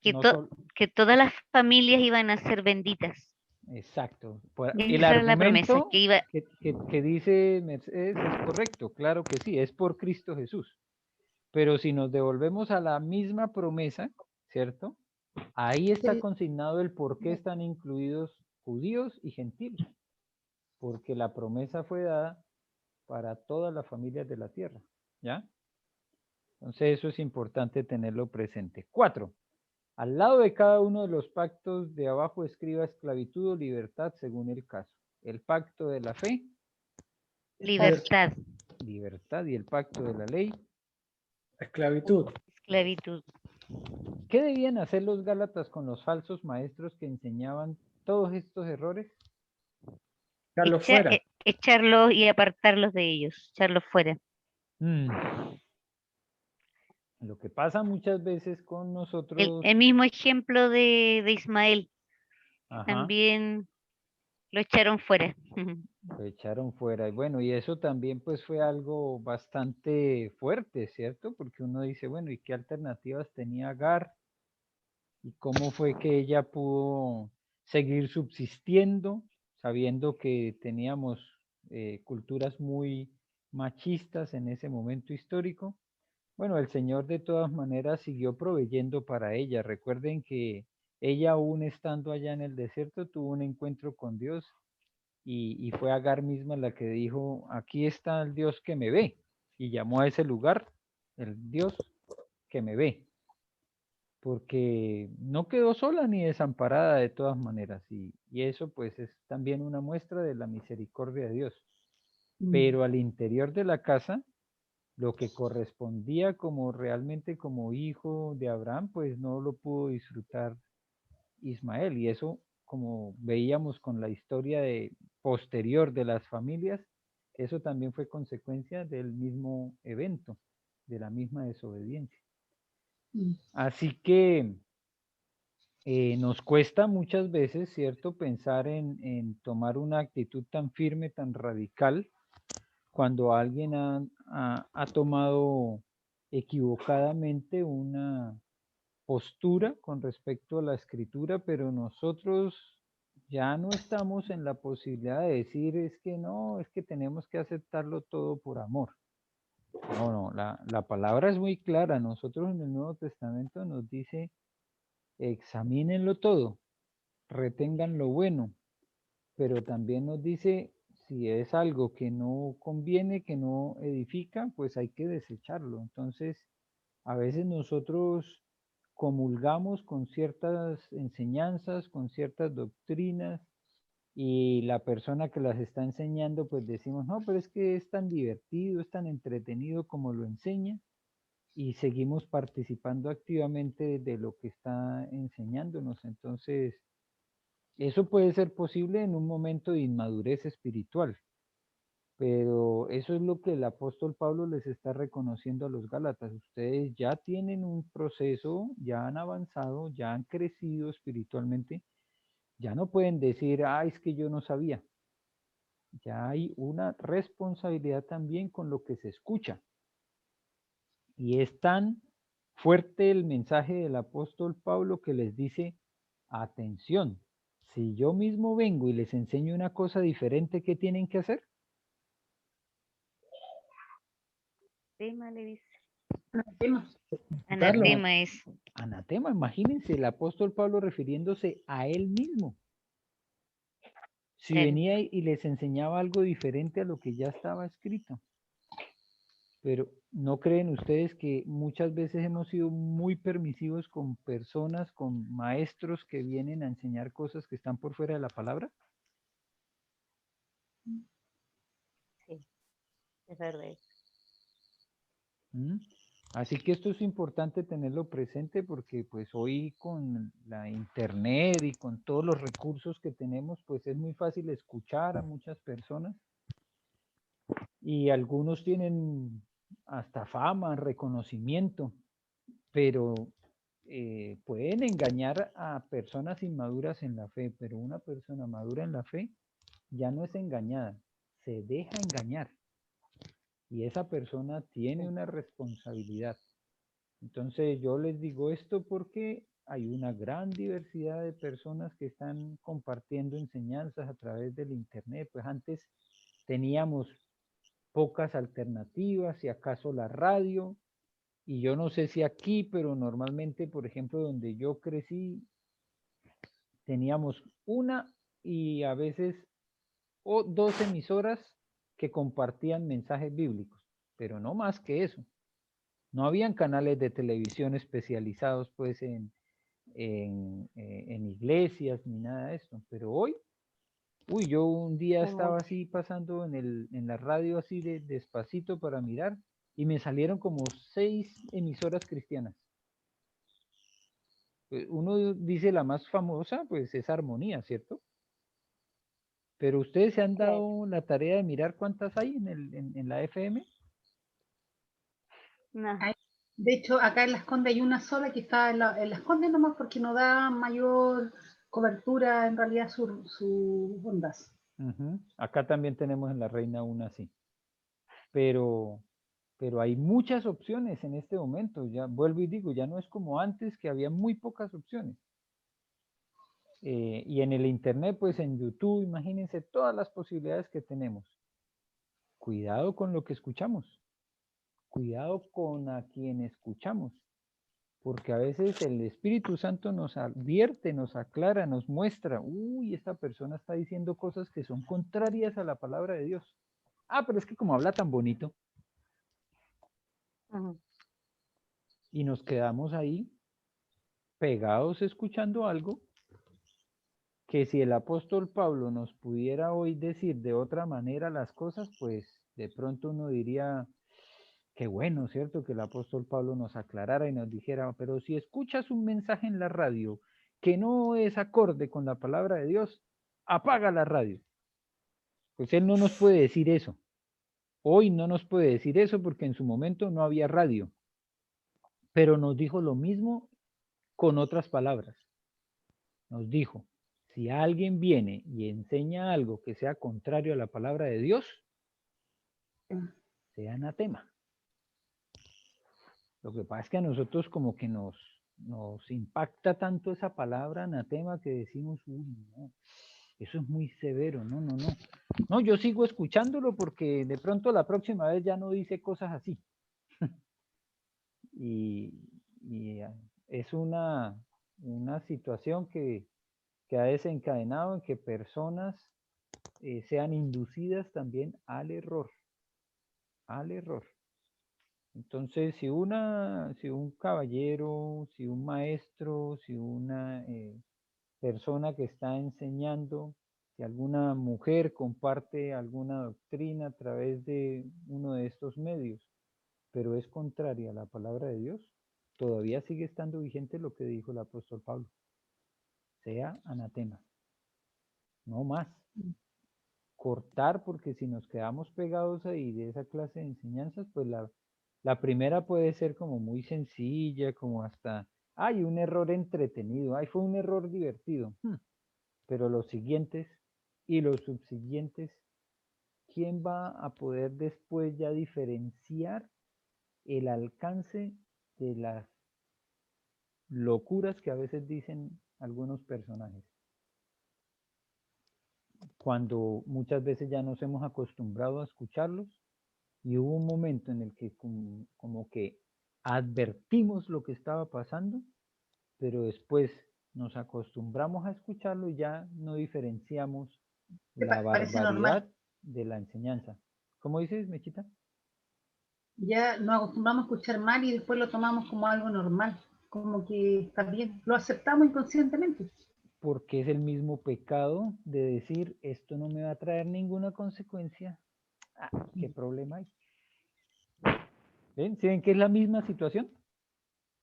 Que, no solo. que todas las familias iban a ser benditas. Exacto. El Esa era la promesa, argumento que iba, que dice Mercedes es correcto, claro que sí, es por Cristo Jesús. Pero si nos devolvemos a la misma promesa, ¿cierto? Ahí está Sí. consignado el por qué están incluidos judíos y gentiles. Porque la promesa fue dada para todas las familias de la tierra, ¿ya? Entonces eso es importante tenerlo presente. 4. Al lado de cada uno de los pactos de abajo escriba esclavitud o libertad según el caso. El pacto de la fe, libertad, libertad, y el pacto de la ley. Esclavitud. esclavitud. ¿Qué debían hacer los gálatas con los falsos maestros que enseñaban todos estos errores? Echarlo fuera. Echarlos y apartarlos de ellos, echarlos fuera. Lo que pasa muchas veces con nosotros. El mismo ejemplo de Ismael, Ajá, también lo echaron fuera. lo echaron fuera. Y bueno, y eso también pues fue algo bastante fuerte, ¿cierto? Porque uno dice, bueno, ¿y qué alternativas tenía Agar? ¿Y cómo fue que ella pudo seguir subsistiendo, sabiendo que teníamos culturas muy machistas en ese momento histórico? Bueno, el Señor de todas maneras siguió proveyendo para ella. Recuerden que ella, aún estando allá en el desierto, tuvo un encuentro con Dios y fue Agar misma la que dijo, aquí está el Dios que me ve, y llamó a ese lugar el Dios que me ve, porque no quedó sola ni desamparada de todas maneras, y eso pues es también una muestra de la misericordia de Dios. Pero al interior de la casa, lo que correspondía como realmente como hijo de Abraham, pues no lo pudo disfrutar Ismael, y eso, como veíamos con la historia posterior de las familias, eso también fue consecuencia del mismo evento, de la misma desobediencia. Mm. Así que nos cuesta muchas veces, ¿cierto?, pensar en tomar una actitud tan firme, tan radical, cuando alguien ha tomado equivocadamente una postura con respecto a la escritura, pero nosotros ya no estamos en la posibilidad de decir es que no, es que tenemos que aceptarlo todo por amor. No, no, la palabra es muy clara. Nosotros en el Nuevo Testamento nos dice, examínenlo todo, retengan lo bueno, pero también nos dice, si es algo que no conviene, que no edifica, pues hay que desecharlo. Entonces, a veces nosotros comulgamos con ciertas enseñanzas, con ciertas doctrinas, y la persona que las está enseñando, pues decimos, no, pero es que es tan divertido, es tan entretenido como lo enseña, y seguimos participando activamente de lo que está enseñándonos. Entonces, eso puede ser posible en un momento de inmadurez espiritual, pero eso es lo que el apóstol Pablo les está reconociendo a los Gálatas. Ustedes ya tienen un proceso, ya han avanzado, ya han crecido espiritualmente, ya no pueden decir, ah, es que yo no sabía. Ya hay una responsabilidad también con lo que se escucha. Y es tan fuerte el mensaje del apóstol Pablo que les dice, atención, si yo mismo vengo y les enseño una cosa diferente, ¿qué tienen que hacer? Tema le dice. Tema. Carlos, Anatema es. Anatema, imagínense el apóstol Pablo refiriéndose a él mismo. Si Claro. venía y les enseñaba algo diferente a lo que ya estaba escrito. Pero ¿no creen ustedes que muchas veces hemos sido muy permisivos con personas, con maestros que vienen a enseñar cosas que están por fuera de la palabra? Sí, es verdad. ¿Mm? Así que esto es importante tenerlo presente porque pues hoy con la internet y con todos los recursos que tenemos, pues es muy fácil escuchar a muchas personas y algunos tienen hasta fama, reconocimiento, pero pueden engañar a personas inmaduras en la fe, pero una persona madura en la fe ya no es engañada, se deja engañar y esa persona tiene una responsabilidad. Entonces yo les digo esto porque hay una gran diversidad de personas que están compartiendo enseñanzas a través del internet. Pues antes teníamos pocas alternativas, si acaso la radio, y yo no sé si aquí, pero normalmente, por ejemplo, donde yo crecí, teníamos una y a veces o dos emisoras que compartían mensajes bíblicos, pero no más que eso. No habían canales de televisión especializados pues en iglesias ni nada de esto, pero hoy, uy, yo un día estaba así pasando en la radio así despacito para mirar y me salieron como 6 emisoras cristianas. Uno dice la más famosa, pues es Armonía, ¿cierto? Pero ustedes se han Claro. dado la tarea de mirar cuántas hay en la FM. No, Hay- De hecho, acá en Las Condes hay una sola que está en Las Condes nomás porque no da mayor cobertura en realidad sus ondas. Ujú. Acá también tenemos en La Reina una así. Pero, pero hay muchas opciones en este momento. Ya vuelvo y digo, ya no es como antes que había muy pocas opciones. Y en el internet, pues en YouTube, imagínense todas las posibilidades que tenemos. Cuidado con lo que escuchamos. Cuidado con a quien escuchamos. Porque a veces el Espíritu Santo nos advierte, nos aclara, nos muestra, uy, esta persona está diciendo cosas que son contrarias a la palabra de Dios. Ah, pero es que como habla tan bonito, ujú, y nos quedamos ahí pegados escuchando algo que si el apóstol Pablo nos pudiera hoy decir de otra manera las cosas, pues de pronto uno diría, qué bueno, ¿cierto? Que el apóstol Pablo nos aclarara y nos dijera, pero si escuchas un mensaje en la radio que no es acorde con la palabra de Dios, apaga la radio. Pues él no nos puede decir eso. Hoy no nos puede decir eso porque en su momento no había radio. Pero nos dijo lo mismo con otras palabras. Nos dijo, si alguien viene y enseña algo que sea contrario a la palabra de Dios, sea anatema. Lo que pasa es que a nosotros como que nos impacta tanto esa palabra anatema que decimos, uy, no, eso es muy severo, no, no, no. No, yo sigo escuchándolo porque de pronto la próxima vez ya no dice cosas así. y es una situación que ha desencadenado en que personas sean inducidas también al error, al error. Entonces, si un caballero, si un maestro, si una persona que está enseñando, si alguna mujer comparte alguna doctrina a través de uno de estos medios, pero es contraria a la palabra de Dios, todavía sigue estando vigente lo que dijo el apóstol Pablo. Sea anatema. No más. Cortar, porque si nos quedamos pegados ahí de esa clase de enseñanzas, pues la primera puede ser como muy sencilla, como hasta, hay un error entretenido, ay, fue un error divertido. Pero los siguientes y los subsiguientes, ¿quién va a poder después ya diferenciar el alcance de las locuras que a veces dicen algunos personajes? Cuando muchas veces ya nos hemos acostumbrado a escucharlos y hubo un momento en el que como que advertimos lo que estaba pasando, pero después nos acostumbramos a escucharlo y ya no diferenciamos la Parece normal. barbaridad de la enseñanza. ¿Cómo dices, Mechita? Ya nos acostumbramos a escuchar mal y después lo tomamos como algo normal, como que está bien, lo aceptamos inconscientemente. Porque es el mismo pecado de decir, esto no me va a traer ninguna consecuencia. ¿Qué problema hay? ¿Ven? ¿Sí ven que es la misma situación?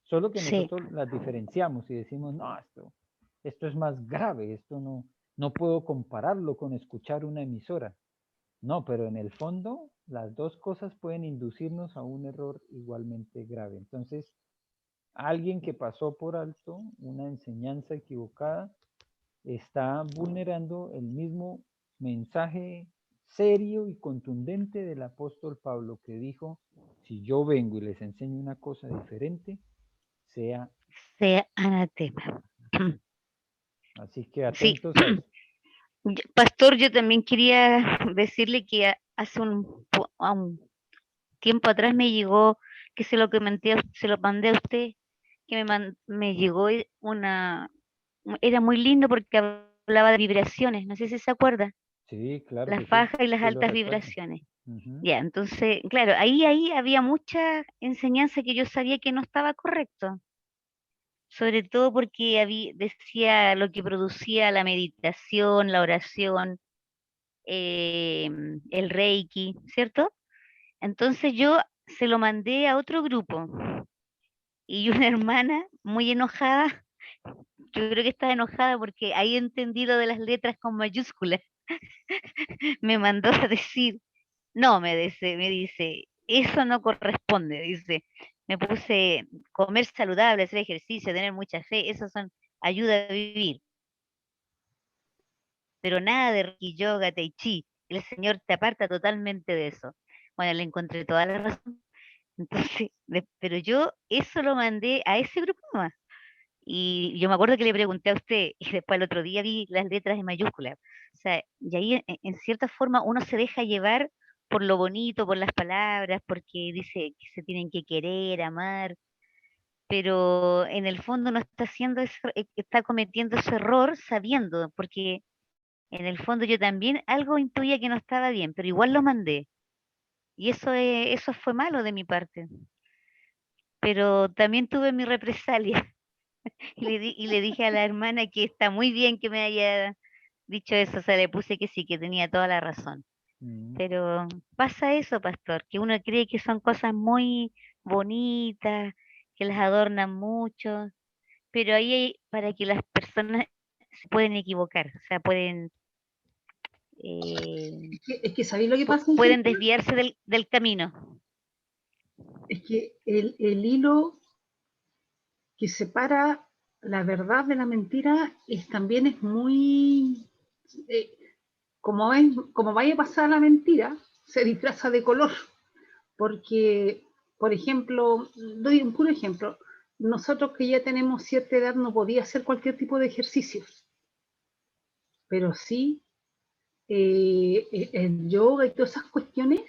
Solo que Sí. nosotros las diferenciamos y decimos, no, esto es más grave, esto no puedo compararlo con escuchar una emisora. No, pero en el fondo las dos cosas pueden inducirnos a un error igualmente grave. Entonces, alguien que pasó por alto una enseñanza equivocada está vulnerando el mismo mensaje serio y contundente del apóstol Pablo, que dijo, si yo vengo y les enseño una cosa diferente, sea anatema. Así que Sí. atentos a eso. Pastor, yo también quería decirle que hace a un tiempo atrás me llegó, que se lo mandé a usted, que me llegó era muy lindo porque hablaba de vibraciones, no sé si se acuerda, Sí, claro que las sí, bajas y las sí lo altas recuerdo. vibraciones. Ujú. Ya, entonces, claro, ahí había mucha enseñanza que yo sabía que no estaba correcto, sobre todo porque decía lo que producía la meditación, la oración, el Reiki, ¿cierto? Entonces yo se lo mandé a otro grupo y una hermana muy enojada, yo creo que estaba enojada porque ahí entendí lo de las letras con mayúsculas, me mandó a decir, no, me dice, eso no corresponde, dice, me puse comer saludable, hacer ejercicio, tener mucha fe, eso son ayuda a vivir, pero nada de Reiki, yoga, tai chi, el Señor te aparta totalmente de eso. Bueno, le encontré toda la razón. Entonces, pero yo eso lo mandé a ese grupo nomás. Y yo me acuerdo que le pregunté a usted, y después el otro día vi las letras en mayúsculas. O sea, y ahí en cierta forma uno se deja llevar por lo bonito, por las palabras, porque dice que se tienen que querer, amar, pero en el fondo no está haciendo eso, está cometiendo ese error sabiendo, porque en el fondo yo también algo intuía que no estaba bien, pero igual lo mandé. Y eso fue malo de mi parte. Pero también tuve mi represalia y le dije a la hermana que está muy bien que me haya dicho eso, o sea, le puse que sí, que tenía toda la razón. Mm. Pero pasa eso, pastor, que uno cree que son cosas muy bonitas, que las adornan mucho, pero ahí para que las personas se pueden equivocar, o sea, pueden, Es que ¿sabéis lo que pasa, pueden Angélica? desviarse del camino. Es que el hilo que separa la verdad de la mentira también es muy... eh, como vaya a pasar la mentira, se disfraza de color. Porque, por ejemplo, doy un puro ejemplo, nosotros que ya tenemos cierta edad no podía hacer cualquier tipo de ejercicio, pero sí el yoga y todas esas cuestiones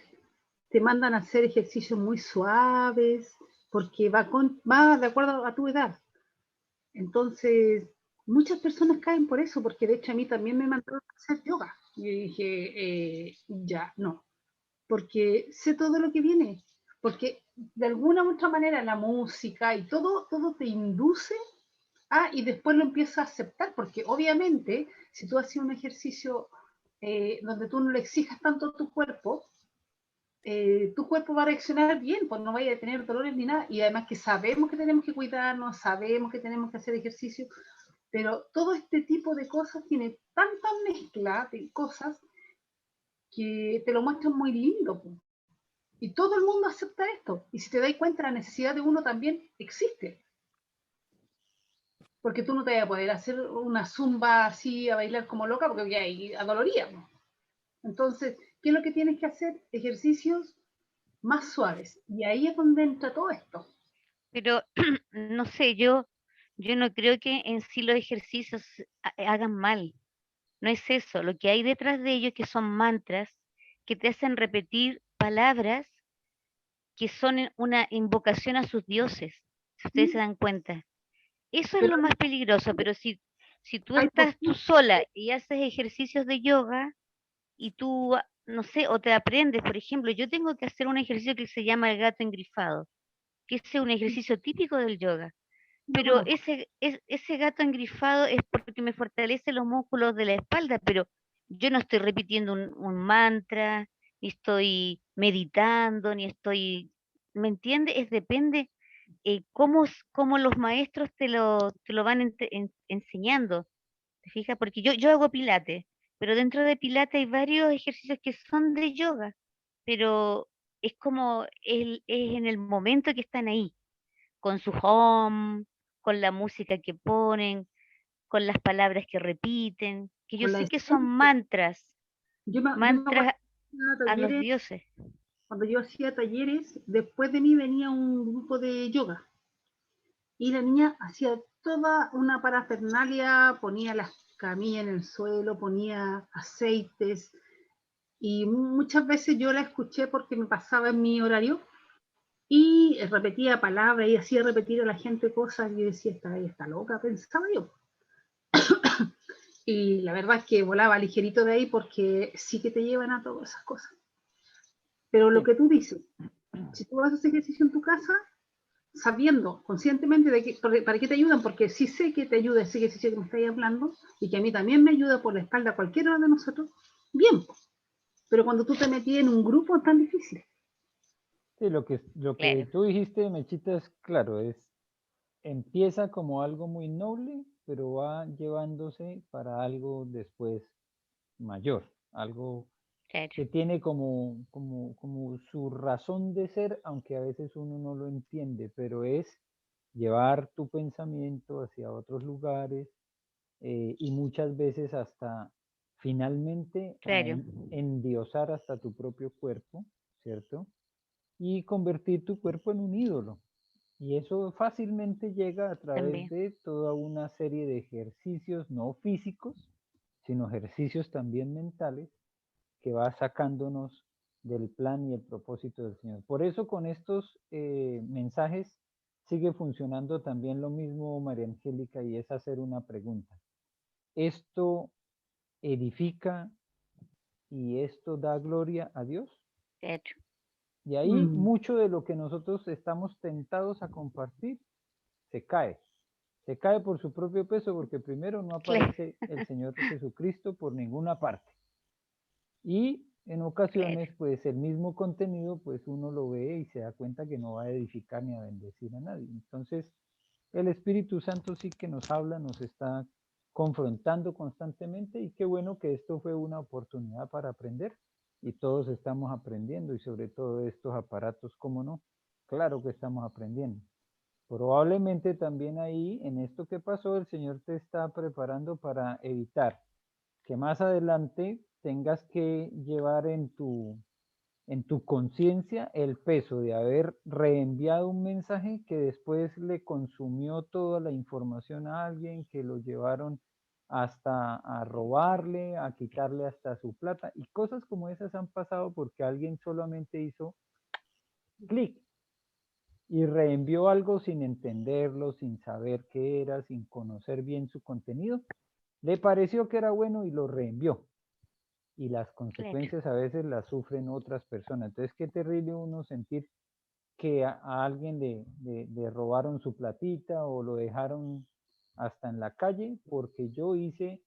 te mandan a hacer ejercicios muy suaves, porque va de acuerdo a tu edad. Entonces, muchas personas caen por eso, porque de hecho a mí también me mandaron a hacer yoga. Y yo dije, ya, no, porque sé todo lo que viene, porque de alguna u otra manera la música y todo te induce y después lo empiezas a aceptar, porque obviamente si tú haces un ejercicio donde tú no le exijas tanto a tu cuerpo va a reaccionar bien, pues no vaya a tener dolores ni nada, y además que sabemos que tenemos que cuidarnos, sabemos que tenemos que hacer ejercicio, pero todo este tipo de cosas tiene tanta mezcla de cosas que te lo muestran muy lindo, pues. Y todo el mundo acepta esto. Y si te das cuenta, la necesidad de uno también existe. Porque tú no te vas a poder hacer una zumba así a bailar como loca porque ya ahí adoloría. Entonces, ¿qué es lo que tienes que hacer? Ejercicios más suaves. Y ahí es donde entra todo esto. Pero no sé, yo no creo que en sí los ejercicios hagan mal. No es eso. Lo que hay detrás de ellos que son mantras que te hacen repetir palabras que son una invocación a sus dioses, si ustedes se dan cuenta. Eso es Pero lo más peligroso, pero si tú hay estás tú posturas. sola y haces ejercicios de yoga y tú, no sé, o te aprendes, por ejemplo, yo tengo que hacer un ejercicio que se llama el gato engrifado, que es un ejercicio típico del yoga, Lo pero conozco. ese gato engrifado es porque me fortalece los músculos de la espalda, pero yo no estoy repitiendo un mantra, ni estoy meditando, ni estoy, ¿me entiendes? Es depende cómo los maestros te lo van enseñando, ¿te fijas? Porque yo hago pilates, pero dentro de pilates hay varios ejercicios que son de yoga, pero es como es en el momento que están ahí con su home, con la música que ponen, con las palabras que repiten, que yo Con la sé que son esencia. mantras, Yo me acuerdo mantras de a los talleres, dioses. cuando yo hacía talleres, después de mí venía un grupo de yoga. Y la niña hacía toda una parafernalia, ponía las camillas en el suelo, ponía aceites, y muchas veces yo la escuché porque me pasaba en mi horario y repetía palabras y hacía repetir a la gente cosas y yo decía, está loca, pensaba yo. Y la verdad es que volaba ligerito de ahí porque sí que te llevan a todas esas cosas. Pero lo Sí, que tú dices, si tú haces ejercicio en tu casa, sabiendo conscientemente de que, para qué te ayudan, porque sí sé que te ayuda ese ejercicio que me estáis hablando y que a mí también me ayuda por la espalda a cualquiera de nosotros, bien, pero cuando tú te metías en un grupo es tan difícil. sí, lo que Claro, tú dijiste, Mechita, es claro, empieza como algo muy noble, pero va llevándose para algo después mayor, algo claro. que tiene como su razón de ser, aunque a veces uno no lo entiende, pero es llevar tu pensamiento hacia otros lugares, y muchas veces hasta finalmente Claro, endiosar hasta tu propio cuerpo, ¿cierto? Y convertir tu cuerpo en un ídolo. Y eso fácilmente llega a través también. de toda una serie de ejercicios no físicos, sino ejercicios también mentales que va sacándonos del plan y el propósito del Señor. Por eso con estos mensajes sigue funcionando también lo mismo, María Angélica, y es hacer una pregunta. ¿Esto edifica y esto da gloria a Dios? Claro. Y ahí Mm. mucho de lo que nosotros estamos tentados a compartir se cae. Se cae por su propio peso porque primero no Claro, aparece el Señor Jesucristo por ninguna parte. Y en claro. ocasiones, pues el mismo contenido, pues uno lo ve y se da cuenta que no va a edificar ni a bendecir a nadie. Entonces, el Espíritu Santo sí que nos habla, nos está confrontando constantemente, y qué bueno que esto fue una oportunidad para aprender, y todos estamos aprendiendo, y sobre todo estos aparatos, ¿cómo no? Claro que estamos aprendiendo. Probablemente también ahí, en esto que pasó, el Señor te está preparando para evitar que más adelante tengas que llevar en tu conciencia el peso de haber reenviado un mensaje que después le consumió toda la información a alguien, que lo llevaron hasta a robarle, a quitarle hasta su plata, y cosas como esas han pasado porque alguien solamente hizo clic y reenvió algo sin entenderlo, sin saber qué era, sin conocer bien su contenido. Le pareció que era bueno y lo reenvió. Y las consecuencias a veces las sufren otras personas. Entonces, qué terrible uno sentir que a alguien le robaron su platita o lo dejaron hasta en la calle porque yo hice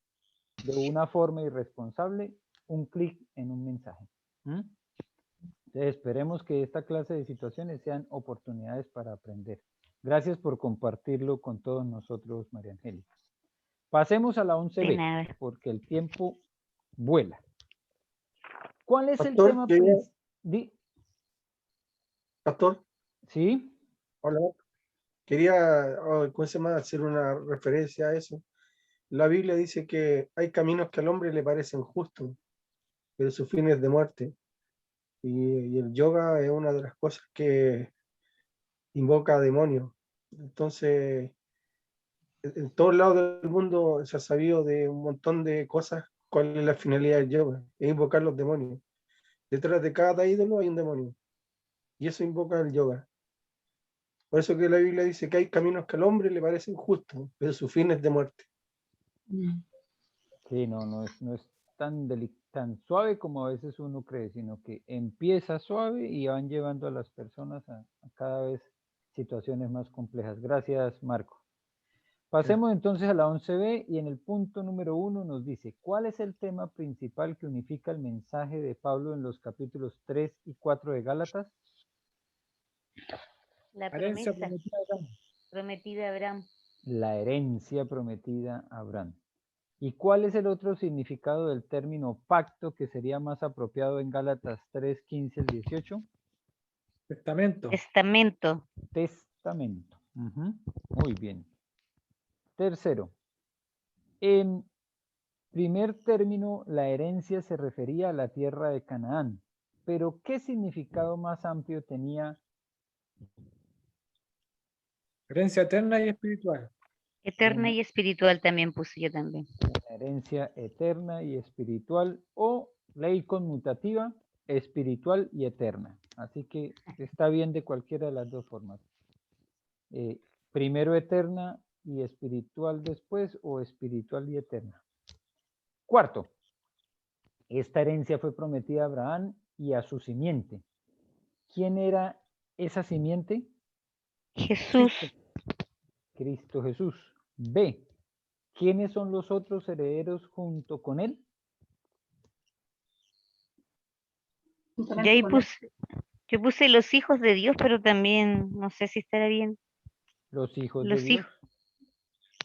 de una forma irresponsable un clic en un mensaje. Entonces, esperemos que esta clase de situaciones sean oportunidades para aprender. Gracias por compartirlo con todos nosotros, María Angélica. Pasemos a la 11B, porque el tiempo vuela. ¿Cuál es el tema principal? Pastor. Sí. Hola. Quería hacer una referencia a eso. La Biblia dice que hay caminos que al hombre le parecen justos, pero su fin es de muerte. Y el yoga es una de las cosas que invoca a demonios. Entonces, en todos lados del mundo se ha sabido de un montón de cosas cuál es la finalidad del yoga, es invocar los demonios. Detrás de cada ídolo hay un demonio, y eso invoca el yoga. Por eso que la Biblia dice que hay caminos que al hombre le parecen justos, pero su fin es de muerte. Sí, no es tan suave como a veces uno cree, sino que empieza suave y van llevando a las personas a cada vez situaciones más complejas. Gracias, Marco. Pasemos entonces a la 11B, y en el punto número 1 nos dice, ¿cuál es el tema principal que unifica el mensaje de Pablo en los capítulos 3 y 4 de Gálatas? La promesa prometida a Abraham. La herencia prometida a Abraham. ¿Y cuál es el otro significado del término pacto que sería más apropiado en Gálatas 3, 15 al 18? Testamento. Testamento. Testamento. Muy bien. Tercero, en primer término, la herencia se refería a la tierra de Canaán, pero ¿qué significado más amplio tenía? Herencia eterna y espiritual. Eterna y espiritual también puse yo también. Una herencia eterna y espiritual, o ley conmutativa, espiritual y eterna. Así que está bien de cualquiera de las dos formas. Primero eterna y espiritual después, o espiritual y eterna. Cuarto, esta herencia fue prometida a Abraham y a su simiente. ¿Quién era esa simiente? Jesús. Cristo Jesús. B, ¿quiénes son los otros herederos junto con él? Yo puse los hijos de Dios, pero también no sé si estará bien. Los hijos de Dios.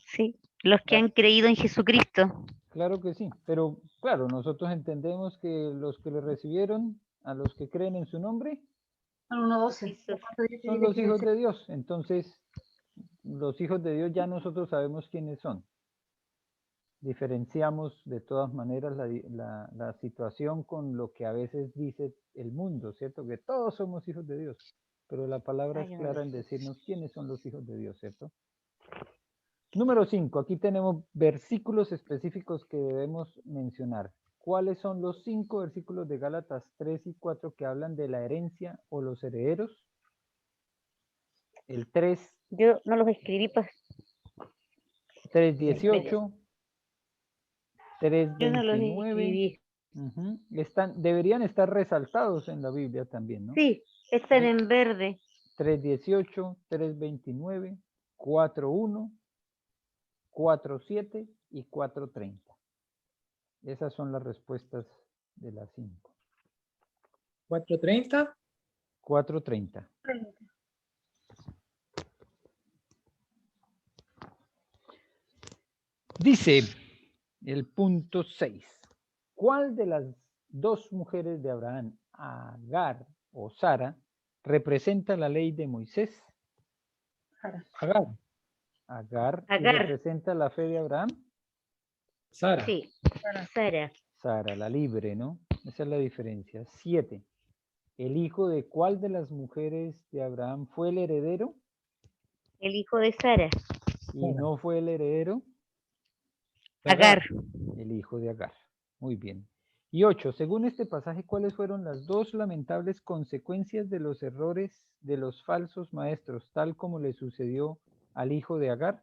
Sí, los que han creído en Jesucristo. Claro que sí, pero claro, nosotros entendemos que los que le recibieron, a los que creen en su nombre, son los hijos de Dios. Entonces, los hijos de Dios ya nosotros sabemos quiénes son. Diferenciamos de todas maneras la situación con lo que a veces dice el mundo, ¿cierto? Que todos somos hijos de Dios, pero la palabra es clara en decirnos quiénes son los hijos de Dios, ¿cierto? Número 5, aquí tenemos versículos específicos que debemos mencionar. ¿Cuáles son los 5 versículos de Gálatas 3 y 4 que hablan de la herencia o los herederos? El 3. Yo no los escribí, pues. 3:18. 3:29. Yo no los escribí. Deberían estar resaltados en la Biblia también, ¿no? Sí, están en verde. 3:18, 3:29, 4:1, 4:7 y 4:30. Esas son las respuestas de las 5. 4:30. 4:30. Dice el punto 6. ¿Cuál de las dos mujeres de Abraham, Agar o Sara, representa la ley de Moisés? Agar, Agar. ¿Y Agar. representa la fe de Abraham? Sara. Sí, Sara. Sara, la libre, ¿no? Esa es la diferencia. 7. ¿El hijo de cuál de las mujeres de Abraham fue el heredero? El hijo de Sara. Y no fue el heredero, Agar. el hijo de Agar. Muy bien. Y 8. Según este pasaje, ¿cuáles fueron las dos lamentables consecuencias de los errores de los falsos maestros, tal como le sucedió al hijo de Agar?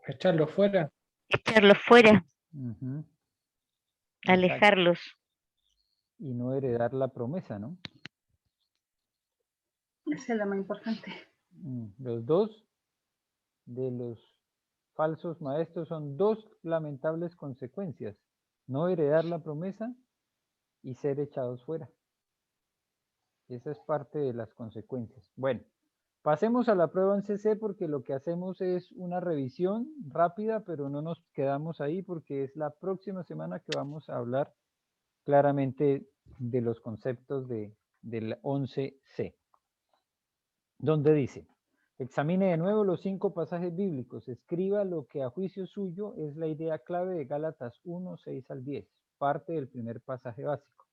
Echarlo fuera. Echarlos fuera, Ujú. Exacto. alejarlos. Y no heredar la promesa, ¿no? Esa es la más importante. Los dos de los falsos maestros son dos lamentables consecuencias: no heredar la promesa y ser echados fuera. Esa es parte de las consecuencias. Bueno, pasemos a la prueba en CC, porque lo que hacemos es una revisión rápida, pero no nos quedamos ahí porque es la próxima semana que vamos a hablar claramente de los conceptos del 11C, donde dice: examine de nuevo los 5 pasajes bíblicos, escriba lo que a juicio suyo es la idea clave de Gálatas 1, 6 al 10, parte del primer pasaje básico.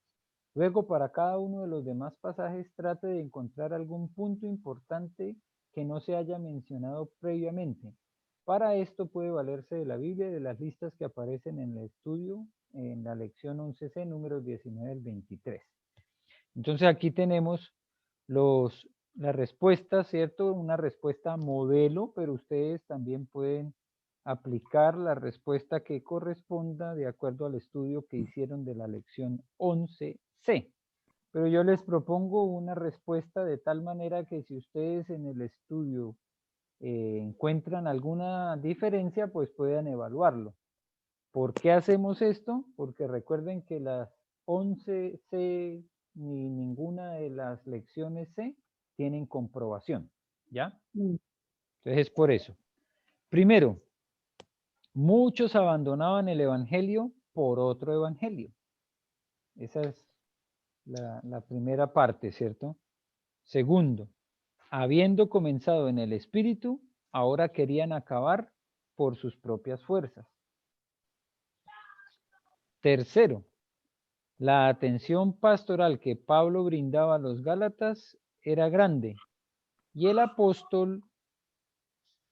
Luego, para cada uno de los demás pasajes, trate de encontrar algún punto importante que no se haya mencionado previamente. Para esto puede valerse de la Biblia y de las listas que aparecen en el estudio, en la lección 11C, números 19 al 23. Entonces aquí tenemos las respuestas, ¿cierto? Una respuesta modelo, pero ustedes también pueden aplicar la respuesta que corresponda de acuerdo al estudio que hicieron de la lección 11C. Pero yo les propongo una respuesta de tal manera que si ustedes en el estudio encuentran alguna diferencia, pues puedan evaluarlo. ¿Por qué hacemos esto? Porque recuerden que las 11C ni ninguna de las lecciones C tienen comprobación, ¿ya? Entonces es por eso. Primero, muchos abandonaban el evangelio por otro evangelio. Esa es la primera parte, ¿cierto? Segundo, habiendo comenzado en el espíritu, ahora querían acabar por sus propias fuerzas. Tercero, la atención pastoral que Pablo brindaba a los Gálatas era grande y el apóstol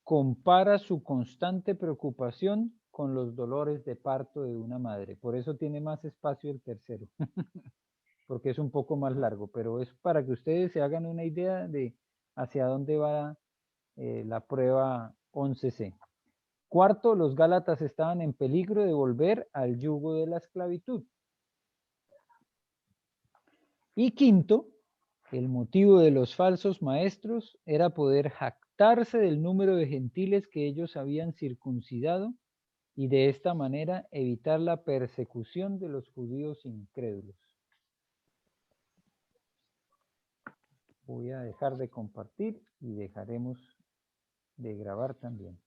compara su constante preocupación con los dolores de parto de una madre. Por eso tiene más espacio el tercero, porque es un poco más largo, pero es para que ustedes se hagan una idea de hacia dónde va la prueba 11C. Cuarto, los Gálatas estaban en peligro de volver al yugo de la esclavitud. Y quinto, el motivo de los falsos maestros era poder jactarse del número de gentiles que ellos habían circuncidado y de esta manera evitar la persecución de los judíos incrédulos. Voy a dejar de compartir y dejaremos de grabar también.